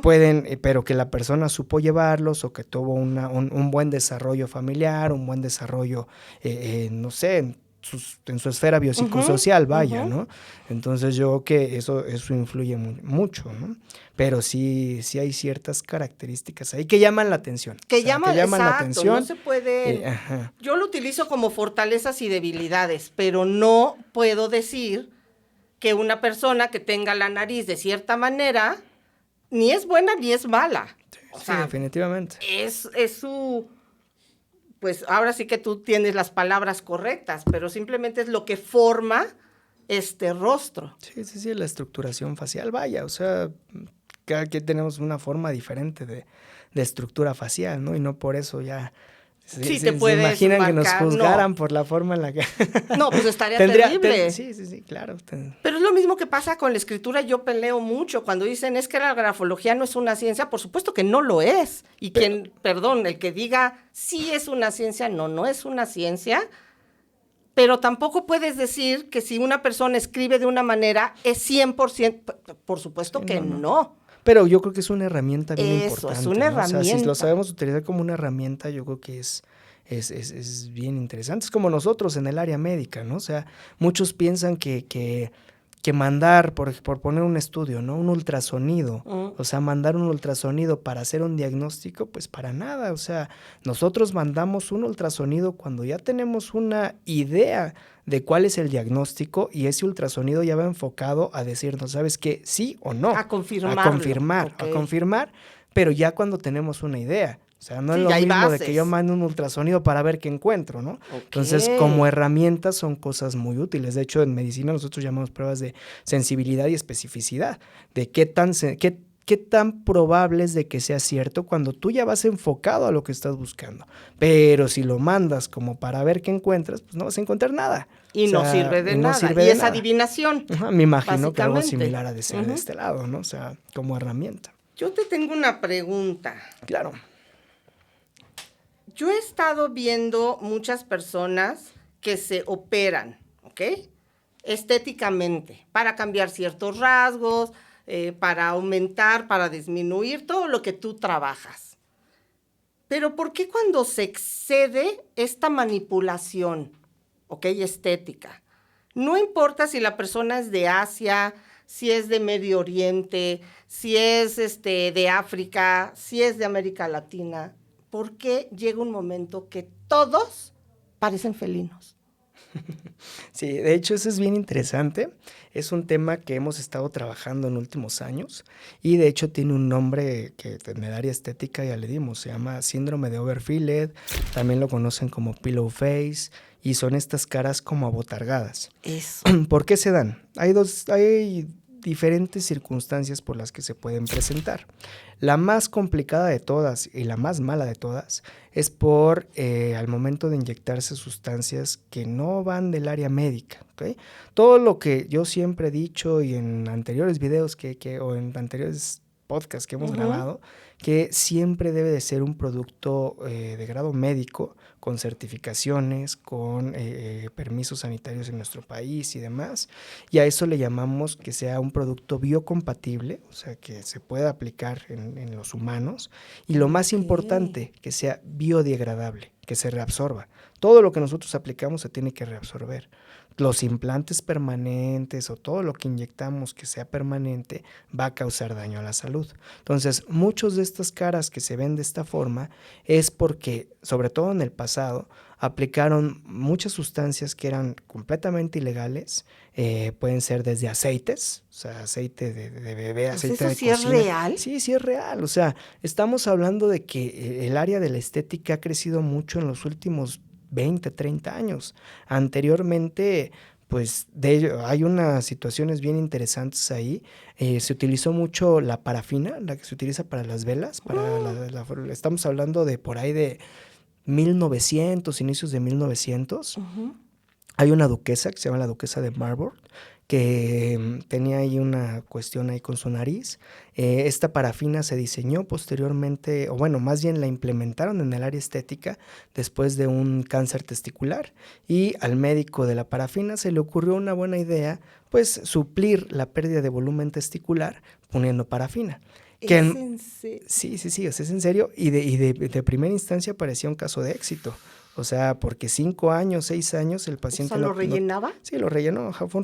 pueden, pero que la persona supo llevarlos o que tuvo un buen desarrollo familiar, un buen desarrollo, no sé, en su esfera biopsicosocial, vaya, ¿no? Entonces yo creo que eso influye mucho, ¿no? Pero sí hay ciertas características ahí que llaman la atención. Que llaman la atención. No se puede... yo lo utilizo como fortalezas y debilidades, pero no puedo decir que una persona que tenga la nariz de cierta manera ni es buena ni es mala. Sí, definitivamente. Es su... Pues ahora sí que tú tienes las palabras correctas, pero simplemente es lo que forma este rostro. Sí, la estructuración facial, vaya, o sea, cada quien tenemos una forma diferente de estructura facial, ¿no? Y no por eso ya... Sí, te puedes ¿se imaginan marcar, que nos juzgaran no. por la forma en la que... No, pues estaría terrible. Sí, claro. Pero es lo mismo que pasa con la escritura. Yo peleo mucho cuando dicen es que la grafología no es una ciencia. Por supuesto que no lo es. Y el que diga sí es una ciencia, no es una ciencia. Pero tampoco puedes decir que si una persona escribe de una manera es 100%. Por supuesto que no. Pero yo creo que es una herramienta bien importante. Es una herramienta. O sea, si lo sabemos utilizar como una herramienta, yo creo que es bien interesante. Es como nosotros en el área médica, ¿no? O sea, muchos piensan que mandar, por poner un estudio, ¿no? Un ultrasonido. O sea, mandar un ultrasonido para hacer un diagnóstico, pues para nada. O sea, nosotros mandamos un ultrasonido cuando ya tenemos una idea de cuál es el diagnóstico y ese ultrasonido ya va enfocado a decirnos, ¿sabes qué? Sí o no. A confirmar. A confirmar, pero ya cuando tenemos una idea. O sea, no es lo mismo de que yo mande un ultrasonido para ver qué encuentro, ¿no? Entonces, como herramientas son cosas muy útiles. De hecho, en medicina nosotros llamamos pruebas de sensibilidad y especificidad, de qué tan probable es de que sea cierto cuando tú ya vas enfocado a lo que estás buscando. Pero si lo mandas como para ver qué encuentras, pues no vas a encontrar nada. Y no sirve de nada. Y es adivinación. Me imagino que algo similar ha de ser de este lado, ¿no? O sea, como herramienta. Yo te tengo una pregunta. Claro. Yo he estado viendo muchas personas que se operan, ¿ok? Estéticamente, para cambiar ciertos rasgos, para aumentar, para disminuir, todo lo que tú trabajas. Pero ¿por qué cuando se excede esta manipulación, ¿ok? Estética? No importa si la persona es de Asia, si es de Medio Oriente, si es de África, si es de América Latina. ¿Por qué llega un momento que todos parecen felinos? Sí, de hecho eso es bien interesante. Es un tema que hemos estado trabajando en últimos años y de hecho tiene un nombre que en el área estética ya le dimos. Se llama síndrome de Overfilled, también lo conocen como pillow face y son estas caras como abotargadas. Eso. ¿Por qué se dan? Hay diferentes circunstancias por las que se pueden presentar. La más complicada de todas y la más mala de todas es por al momento de inyectarse sustancias que no van del área médica, ¿okay? Todo lo que yo siempre he dicho y en anteriores videos o en anteriores podcasts que hemos grabado, que siempre debe de ser un producto de grado médico, con certificaciones, con permisos sanitarios en nuestro país y demás, y a eso le llamamos que sea un producto biocompatible, o sea, que se pueda aplicar en los humanos, y lo más importante, que sea biodegradable, que se reabsorba. Todo lo que nosotros aplicamos se tiene que reabsorber. Los implantes permanentes o todo lo que inyectamos que sea permanente va a causar daño a la salud. Entonces, muchos de estas caras que se ven de esta forma es porque, sobre todo en el pasado, aplicaron muchas sustancias que eran completamente ilegales. Pueden ser desde aceites, o sea, aceite de bebé, aceite de cocina. ¿Eso sí es real? Sí, sí es real. O sea, estamos hablando de que el área de la estética ha crecido mucho en los últimos 20, 30 años. Anteriormente, pues hay unas situaciones bien interesantes ahí. Se utilizó mucho la parafina, la que se utiliza para las velas. Estamos hablando de por ahí de 1900, inicios de 1900. Hay una duquesa que se llama la duquesa de Marlborough, que tenía ahí una cuestión ahí con su nariz. Esta parafina se diseñó posteriormente, o bueno, más bien la implementaron en el área estética después de un cáncer testicular, y al médico de la parafina se le ocurrió una buena idea, pues suplir la pérdida de volumen testicular poniendo parafina. ¿Es en serio? Sí, o sea, es en serio, y de primera instancia parecía un caso de éxito. O sea, porque 5 años, 6 años el paciente... ¿O sea, lo rellenaba? Sí, lo rellenó, fue un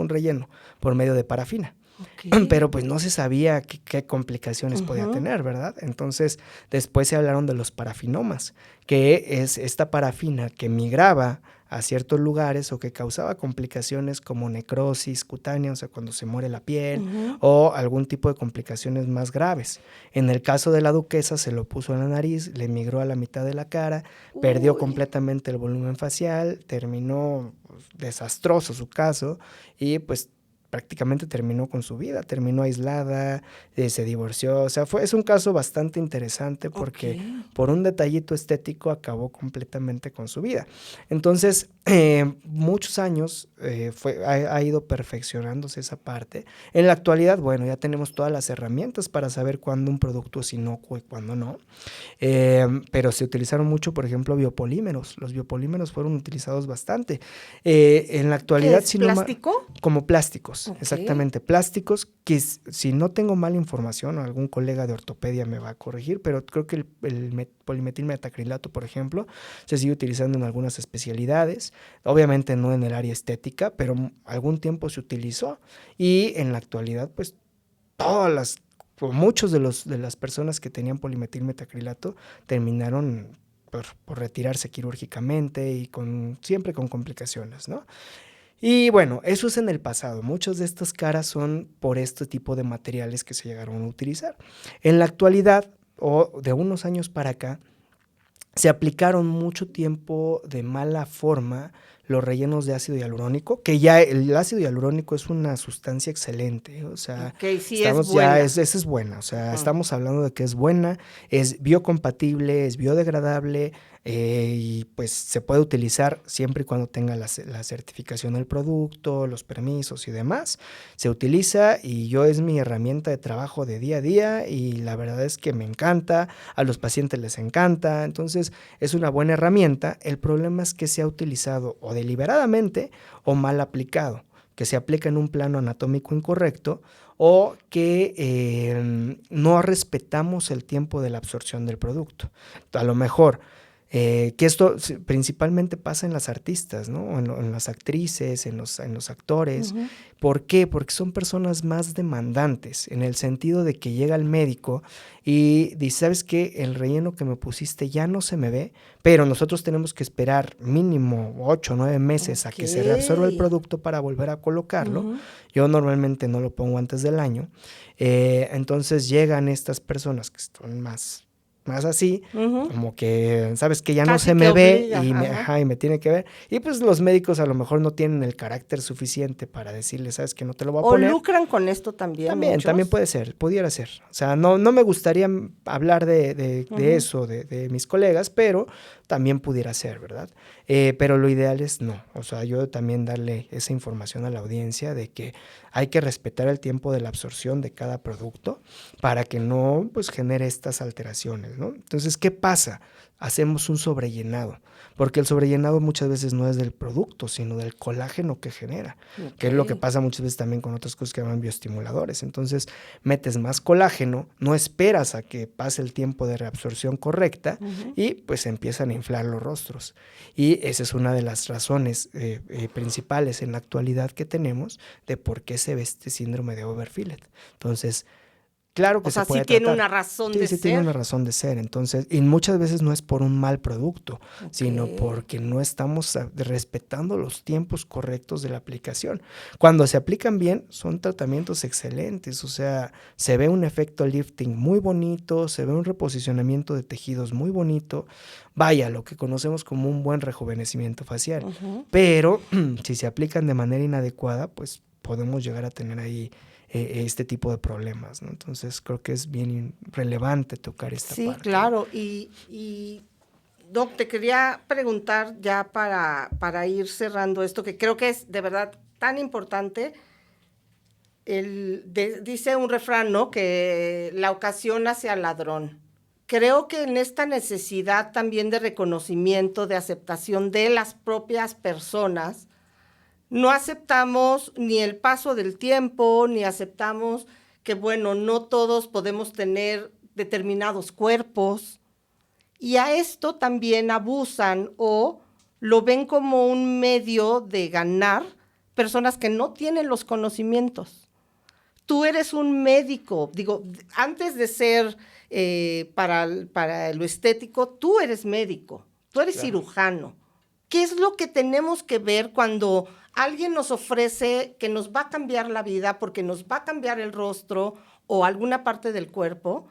relleno por medio de parafina. Okay. Pero pues no se sabía qué complicaciones podía tener, ¿verdad? Entonces, después se hablaron de los parafinomas, que es esta parafina que migraba a ciertos lugares o que causaba complicaciones como necrosis cutánea, o sea, cuando se muere la piel, o algún tipo de complicaciones más graves. En el caso de la duquesa, se lo puso en la nariz, le migró a la mitad de la cara, perdió completamente el volumen facial, terminó desastroso su caso, y pues prácticamente terminó con su vida, terminó aislada, se divorció, o sea, es un caso bastante interesante porque por un detallito estético acabó completamente con su vida. Entonces, muchos años ha ido perfeccionándose esa parte. En la actualidad, bueno, ya tenemos todas las herramientas para saber cuándo un producto es inocuo y cuándo no, pero se utilizaron mucho, por ejemplo, biopolímeros. Los biopolímeros fueron utilizados bastante. En la actualidad... ¿Qué es plástico? Como plásticos. Exactamente, plásticos que si no tengo mala información o algún colega de ortopedia me va a corregir, pero creo que el polimetilmetacrilato, por ejemplo, se sigue utilizando en algunas especialidades, obviamente no en el área estética, pero algún tiempo se utilizó, y en la actualidad pues muchos de las personas que tenían polimetilmetacrilato terminaron por retirarse quirúrgicamente y siempre con complicaciones, ¿no? Y bueno, eso es en el pasado. Muchas de estas caras son por este tipo de materiales que se llegaron a utilizar. En la actualidad, o de unos años para acá, se aplicaron mucho tiempo de mala forma los rellenos de ácido hialurónico, que ya el ácido hialurónico es una sustancia excelente, o sea, sí, es buena. Esa es buena, o sea, estamos hablando de que es buena, es biocompatible, es biodegradable, y pues se puede utilizar siempre y cuando tenga la certificación del producto, los permisos y demás. Se utiliza y es mi herramienta de trabajo de día a día, y la verdad es que me encanta, a los pacientes les encanta, entonces es una buena herramienta. El problema es que se ha utilizado o deliberadamente o mal aplicado, que se aplica en un plano anatómico incorrecto, o que no respetamos el tiempo de la absorción del producto. A lo mejor que esto principalmente pasa en las artistas, ¿no? En las actrices, en los actores. ¿Por qué? Porque son personas más demandantes, en el sentido de que llega el médico y dice, ¿sabes qué? El relleno que me pusiste ya no se me ve, pero nosotros tenemos que esperar mínimo 8 o 9 meses a que se reabsorba el producto para volver a colocarlo. Yo normalmente no lo pongo antes del año. Entonces llegan estas personas que son más más así, Ujú. como que, ¿sabes? Que ya no Casi se que me ve obliga, y ajá. y me tiene que ver. Y pues los médicos a lo mejor no tienen el carácter suficiente para decirle, ¿sabes? Que no te lo voy a O poner. lucran con esto también También muchos. puede ser, pudiera ser. O sea, no me gustaría hablar de Ujú. eso, de mis colegas, pero también pudiera ser, ¿verdad? Pero lo ideal es no. O sea, yo también darle esa información a la audiencia de que hay que respetar el tiempo de la absorción de cada producto para que no, pues, genere estas alteraciones, ¿no? Entonces, ¿qué pasa? Hacemos un sobrellenado, porque el sobrellenado muchas veces no es del producto, sino del colágeno que genera, que es lo que Ok. pasa muchas veces también con otras cosas que llaman bioestimuladores. Entonces, metes más colágeno, no esperas a que pase el tiempo de reabsorción correcta Ujú. y pues empiezan a inflar los rostros. Y esa es una de las razones principales en la actualidad que tenemos de por qué se ve este síndrome de Overfillet. Entonces, claro O que se sea, sí puede tiene tratar. una razón Sí, de sí tiene ser. una razón de ser. Entonces, y muchas veces no es por un mal producto, Ok. sino porque no estamos respetando los tiempos correctos de la aplicación. Cuando se aplican bien, son tratamientos excelentes. O sea, se ve un efecto lifting muy bonito, se ve un reposicionamiento de tejidos muy bonito. Vaya, lo que conocemos como un buen rejuvenecimiento facial. Ujú. Pero si se aplican de manera inadecuada, pues podemos llegar a tener ahí este tipo de problemas, ¿no? Entonces creo que es bien relevante tocar esta Sí, parte, ¿no? claro. Y Doc, te quería preguntar ya para ir cerrando esto, que creo que es de verdad tan importante. Dice un refrán, ¿no? Que la ocasión hace al ladrón. Creo que en esta necesidad también de reconocimiento, de aceptación de las propias personas, no aceptamos ni el paso del tiempo, ni aceptamos que, bueno, no todos podemos tener determinados cuerpos. Y a esto también abusan o lo ven como un medio de ganar personas que no tienen los conocimientos. Tú eres un médico, digo, antes de ser para lo estético, tú eres médico, tú eres Claro. cirujano. ¿Qué es lo que tenemos que ver cuando alguien nos ofrece que nos va a cambiar la vida porque nos va a cambiar el rostro o alguna parte del cuerpo?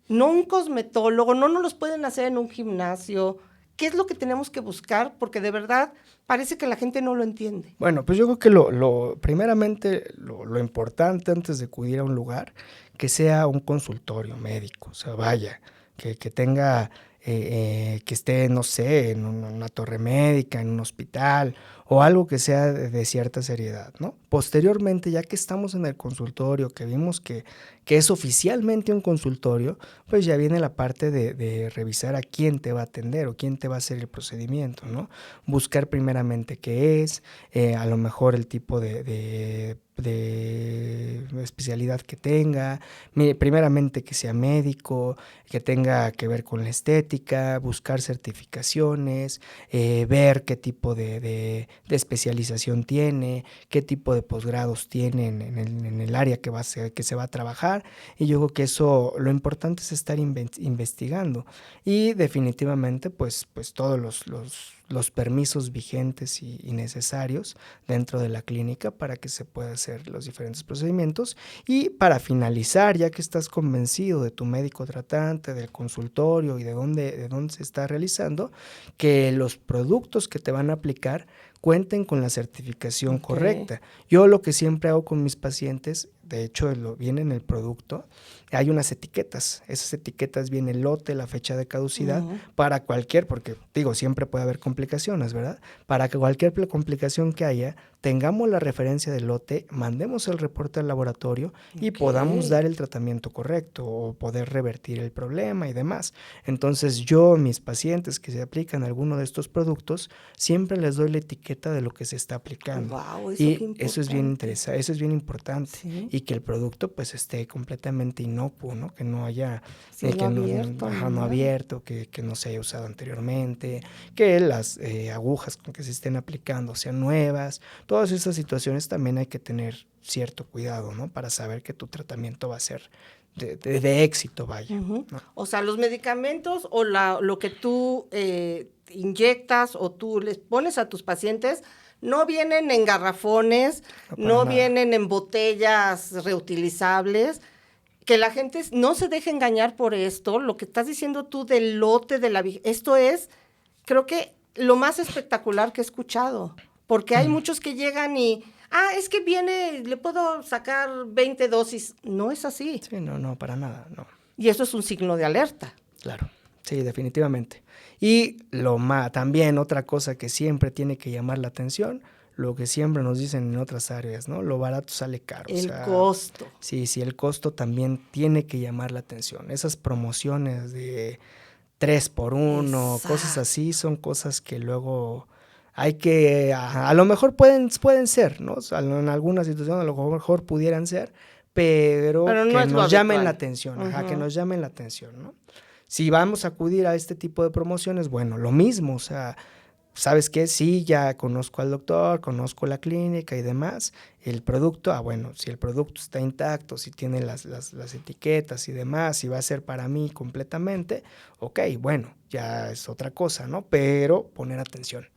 No un cosmetólogo, no nos los pueden hacer en un gimnasio. ¿Qué es lo que tenemos que buscar? Porque de verdad parece que la gente no lo entiende. Bueno, pues yo creo que primeramente lo importante antes de acudir a un lugar, que sea un consultorio médico, o sea, vaya, que tenga, que esté, no sé, en una torre médica, en un hospital o algo que sea de cierta seriedad, ¿no? Posteriormente, ya que estamos en el consultorio, que vimos que es oficialmente un consultorio, pues ya viene la parte de revisar a quién te va a atender o quién te va a hacer el procedimiento, ¿no? Buscar primeramente qué es, a lo mejor el tipo de especialidad que tenga, primeramente que sea médico, que tenga que ver con la estética, buscar certificaciones, ver qué tipo de especialización tiene, qué tipo de posgrados tiene en el área que se va a trabajar, y yo creo que eso, lo importante es estar investigando y definitivamente pues todos los permisos vigentes y necesarios dentro de la clínica para que se puedan hacer los diferentes procedimientos. Y para finalizar, ya que estás convencido de tu médico tratante, del consultorio y de dónde se está realizando, que los productos que te van a aplicar cuenten con la certificación correcta. Yo lo que siempre hago con mis pacientes, de hecho viene en el producto, hay unas etiquetas, esas etiquetas viene el lote, la fecha de caducidad, para cualquier, porque digo, siempre puede haber complicaciones, ¿verdad? Para que cualquier complicación que haya, tengamos la referencia del lote, mandemos el reporte al laboratorio y podamos dar el tratamiento correcto o poder revertir el problema y demás. Entonces yo, mis pacientes que se aplican alguno de estos productos, siempre les doy la etiqueta de lo que se está aplicando. Wow, eso qué Y eso es bien importante. interesante, eso es bien importante. Sí. Y que el producto pues esté completamente inocuo, ¿no? Que no haya, Sí, no que abierto, ni no nada. abierto, que no se haya usado anteriormente, que las agujas con que se estén aplicando sean nuevas. Todas esas situaciones también hay que tener cierto cuidado, ¿no? Para saber que tu tratamiento va a ser de éxito, vaya, ¿no? O sea, los medicamentos o lo que tú inyectas o tú les pones a tus pacientes no vienen en garrafones, No, para no nada. vienen en botellas reutilizables. que la gente no se deje engañar por esto, lo que estás diciendo tú del lote de la... Esto es, creo que lo más espectacular que he escuchado, porque hay muchos que llegan y, es que viene, le puedo sacar 20 dosis. No es así. Sí, no, para nada, no. Y eso es un signo de alerta. Claro, sí, definitivamente. Y también otra cosa que siempre tiene que llamar la atención, lo que siempre nos dicen en otras áreas, ¿no? Lo barato sale caro. El costo. Sí, el costo también tiene que llamar la atención. Esas promociones de 3x1, cosas así, son cosas que luego hay que, a lo mejor pueden ser, ¿no? En alguna situación a lo mejor pudieran ser, pero no que es nos llamen la habitual. atención, que nos llamen la atención, ¿no? Si vamos a acudir a este tipo de promociones, bueno, lo mismo, o sea, ¿sabes qué? Sí, ya conozco al doctor, conozco la clínica y demás. El producto, bueno, si el producto está intacto, si tiene las etiquetas y demás, si va a ser para mí completamente, ok, bueno, ya es otra cosa, ¿no? Pero poner atención.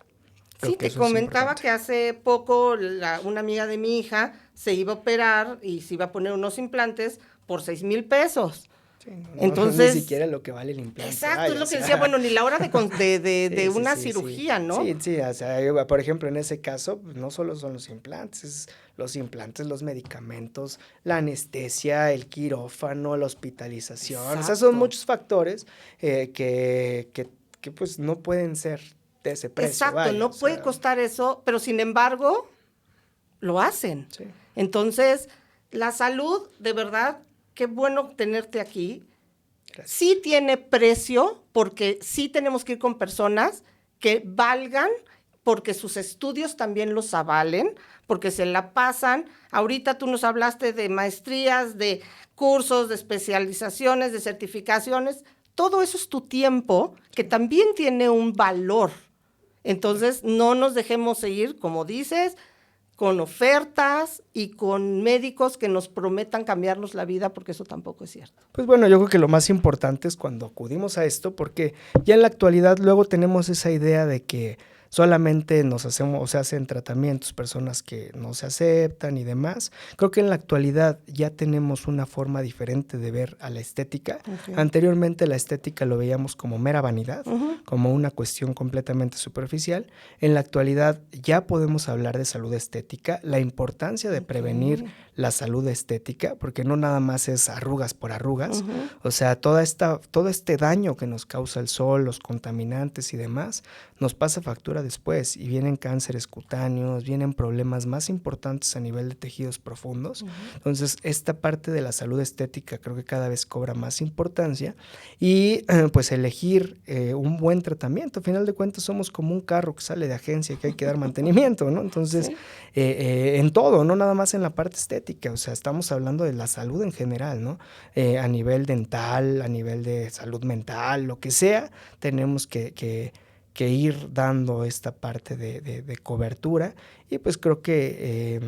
Sí, te comentaba que hace poco una amiga de mi hija se iba a operar y se iba a poner unos implantes por 6,000 pesos. Sí, entonces, ni siquiera lo que vale el implante. Exacto, es lo que decía, bueno, ni la hora de una cirugía, sí. ¿no? Sí, o sea, por ejemplo, en ese caso, no solo son los implantes, los medicamentos, la anestesia, el quirófano, la hospitalización. Exacto. O sea, son muchos factores que pues no pueden ser de ese precio. Exacto, no puede costar eso, pero sin embargo, lo hacen. Sí. Entonces, la salud, de verdad, qué bueno tenerte aquí. Gracias. Sí tiene precio, porque sí tenemos que ir con personas que valgan, porque sus estudios también los avalen, porque se la pasan. Ahorita tú nos hablaste de maestrías, de cursos, de especializaciones, de certificaciones. Todo eso es tu tiempo, que también tiene un valor. Entonces, no nos dejemos seguir, como dices, con ofertas y con médicos que nos prometan cambiarnos la vida, porque eso tampoco es cierto. Pues bueno, yo creo que lo más importante es cuando acudimos a esto, porque ya en la actualidad luego tenemos esa idea de que solamente nos hacemos, o se hacen tratamientos, personas que no se aceptan y demás. Creo que en la actualidad ya tenemos una forma diferente de ver a la estética. Okay. Anteriormente la estética lo veíamos como mera vanidad, como una cuestión completamente superficial. En la actualidad ya podemos hablar de salud estética, la importancia de prevenir la salud estética, porque no nada más es arrugas por arrugas, o sea, todo este daño que nos causa el sol, los contaminantes y demás, nos pasa factura después y vienen cánceres cutáneos, vienen problemas más importantes a nivel de tejidos profundos. Entonces, esta parte de la salud estética creo que cada vez cobra más importancia y pues elegir un buen tratamiento. Al final de cuentas somos como un carro que sale de agencia que hay que dar mantenimiento, ¿no? Entonces, ¿sí? En todo, no nada más en la parte estética, o sea, estamos hablando de la salud en general, ¿no? A nivel dental, a nivel de salud mental, lo que sea, tenemos que ir dando esta parte de cobertura y pues creo que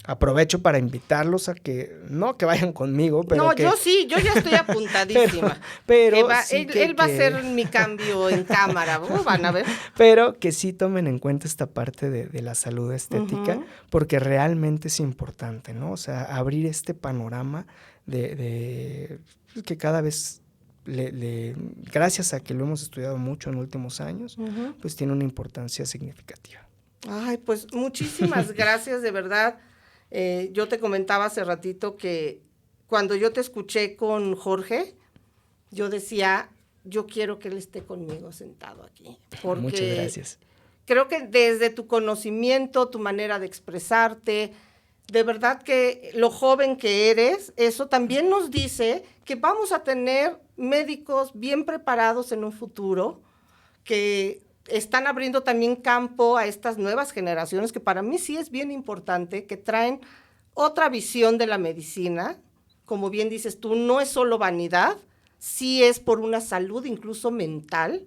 aprovecho para invitarlos a que, no que vayan conmigo, pero no, yo ya estoy apuntadísima. pero él va a hacer mi cambio en cámara, van a ver. Pero que sí tomen en cuenta esta parte de la salud estética, porque realmente es importante, ¿no? O sea, abrir este panorama de que cada vez gracias a que lo hemos estudiado mucho en los últimos años, pues tiene una importancia significativa. Ay, pues muchísimas gracias, de verdad. Yo te comentaba hace ratito que cuando yo te escuché con Jorge, yo decía, yo quiero que él esté conmigo sentado aquí. Porque muchas gracias. Creo que desde tu conocimiento, tu manera de expresarte, de verdad que lo joven que eres, eso también nos dice que vamos a tener médicos bien preparados en un futuro, que están abriendo también campo a estas nuevas generaciones, que para mí sí es bien importante, que traen otra visión de la medicina. Como bien dices tú, no es solo vanidad, sí es por una salud incluso mental,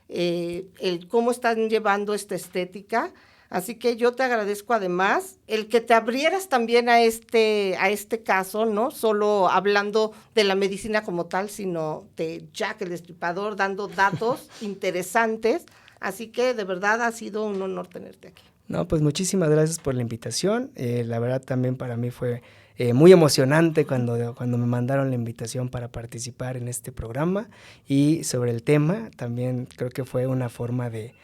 el cómo están llevando esta estética. Así que yo te agradezco además el que te abrieras también a este caso, no solo hablando de la medicina como tal, sino de Jack el Destripador, dando datos interesantes. Así que de verdad ha sido un honor tenerte aquí. No, pues muchísimas gracias por la invitación. La verdad también para mí fue muy emocionante cuando me mandaron la invitación para participar en este programa, y sobre el tema también creo que fue una forma de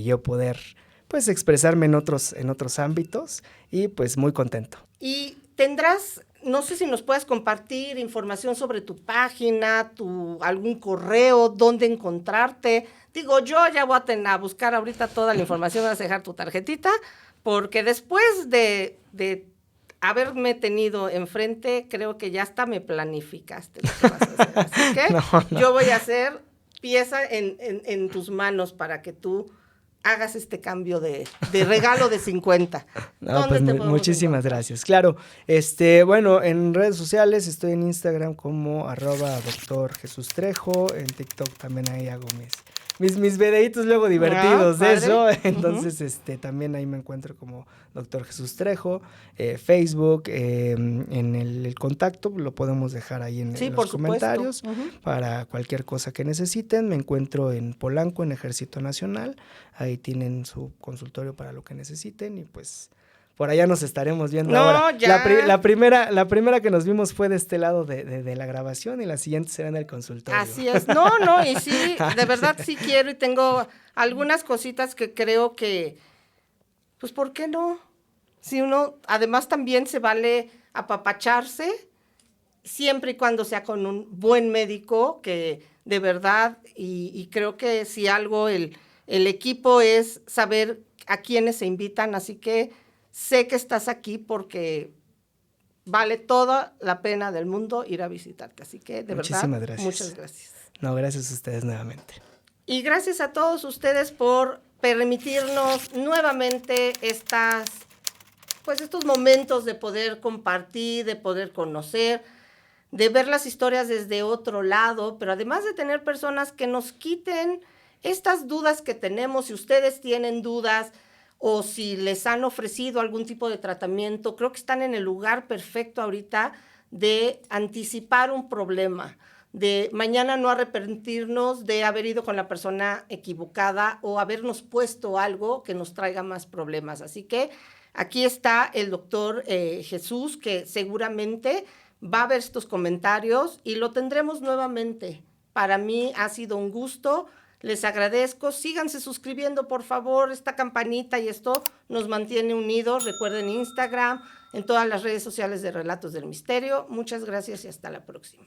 yo poder pues expresarme en otros ámbitos, y pues muy contento. Y tendrás, no sé si nos puedes compartir información sobre tu página, algún correo, dónde encontrarte. Digo, yo ya voy a buscar ahorita toda la información, vas a dejar tu tarjetita, porque después de haberme tenido enfrente, creo que ya hasta me planificaste lo que vas a hacer. Así que yo voy a hacer pieza en tus manos para que tú hagas este cambio de regalo de 50. No, pues muchísimas gracias. Claro, bueno, en redes sociales estoy en Instagram como @Dr. Jesús Trejo, en TikTok también ahí hago mis videitos luego divertidos de eso, entonces también ahí me encuentro como Dr. Jesús Trejo, Facebook, en el contacto lo podemos dejar ahí en los comentarios, para cualquier cosa que necesiten. Me encuentro en Polanco, en Ejército Nacional, ahí tienen su consultorio para lo que necesiten, y pues por allá nos estaremos viendo ahora. Ya. La primera que nos vimos fue de este lado de la grabación, y la siguiente será en el consultorio. Así es. Y sí, de verdad sí quiero, y tengo algunas cositas que creo que, pues, ¿por qué no? Si uno, además también se vale apapacharse, siempre y cuando sea con un buen médico, que de verdad, y creo que si algo, el equipo es saber a quiénes se invitan, así que sé que estás aquí porque vale toda la pena del mundo ir a visitarte. Así que, de verdad, gracias. Muchas gracias. No, gracias a ustedes nuevamente. Y gracias a todos ustedes por permitirnos nuevamente estos momentos de poder compartir, de poder conocer, de ver las historias desde otro lado, pero además de tener personas que nos quiten estas dudas que tenemos. Si ustedes tienen dudas, o si les han ofrecido algún tipo de tratamiento, creo que están en el lugar perfecto ahorita de anticipar un problema, de mañana no arrepentirnos de haber ido con la persona equivocada o habernos puesto algo que nos traiga más problemas. Así que aquí está el doctor Jesús, que seguramente va a ver estos comentarios y lo tendremos nuevamente. Para mí ha sido un gusto. Les agradezco, síganse suscribiendo por favor, esta campanita y esto nos mantiene unidos. Recuerden Instagram, en todas las redes sociales de Relatos del Misterio. Muchas gracias y hasta la próxima.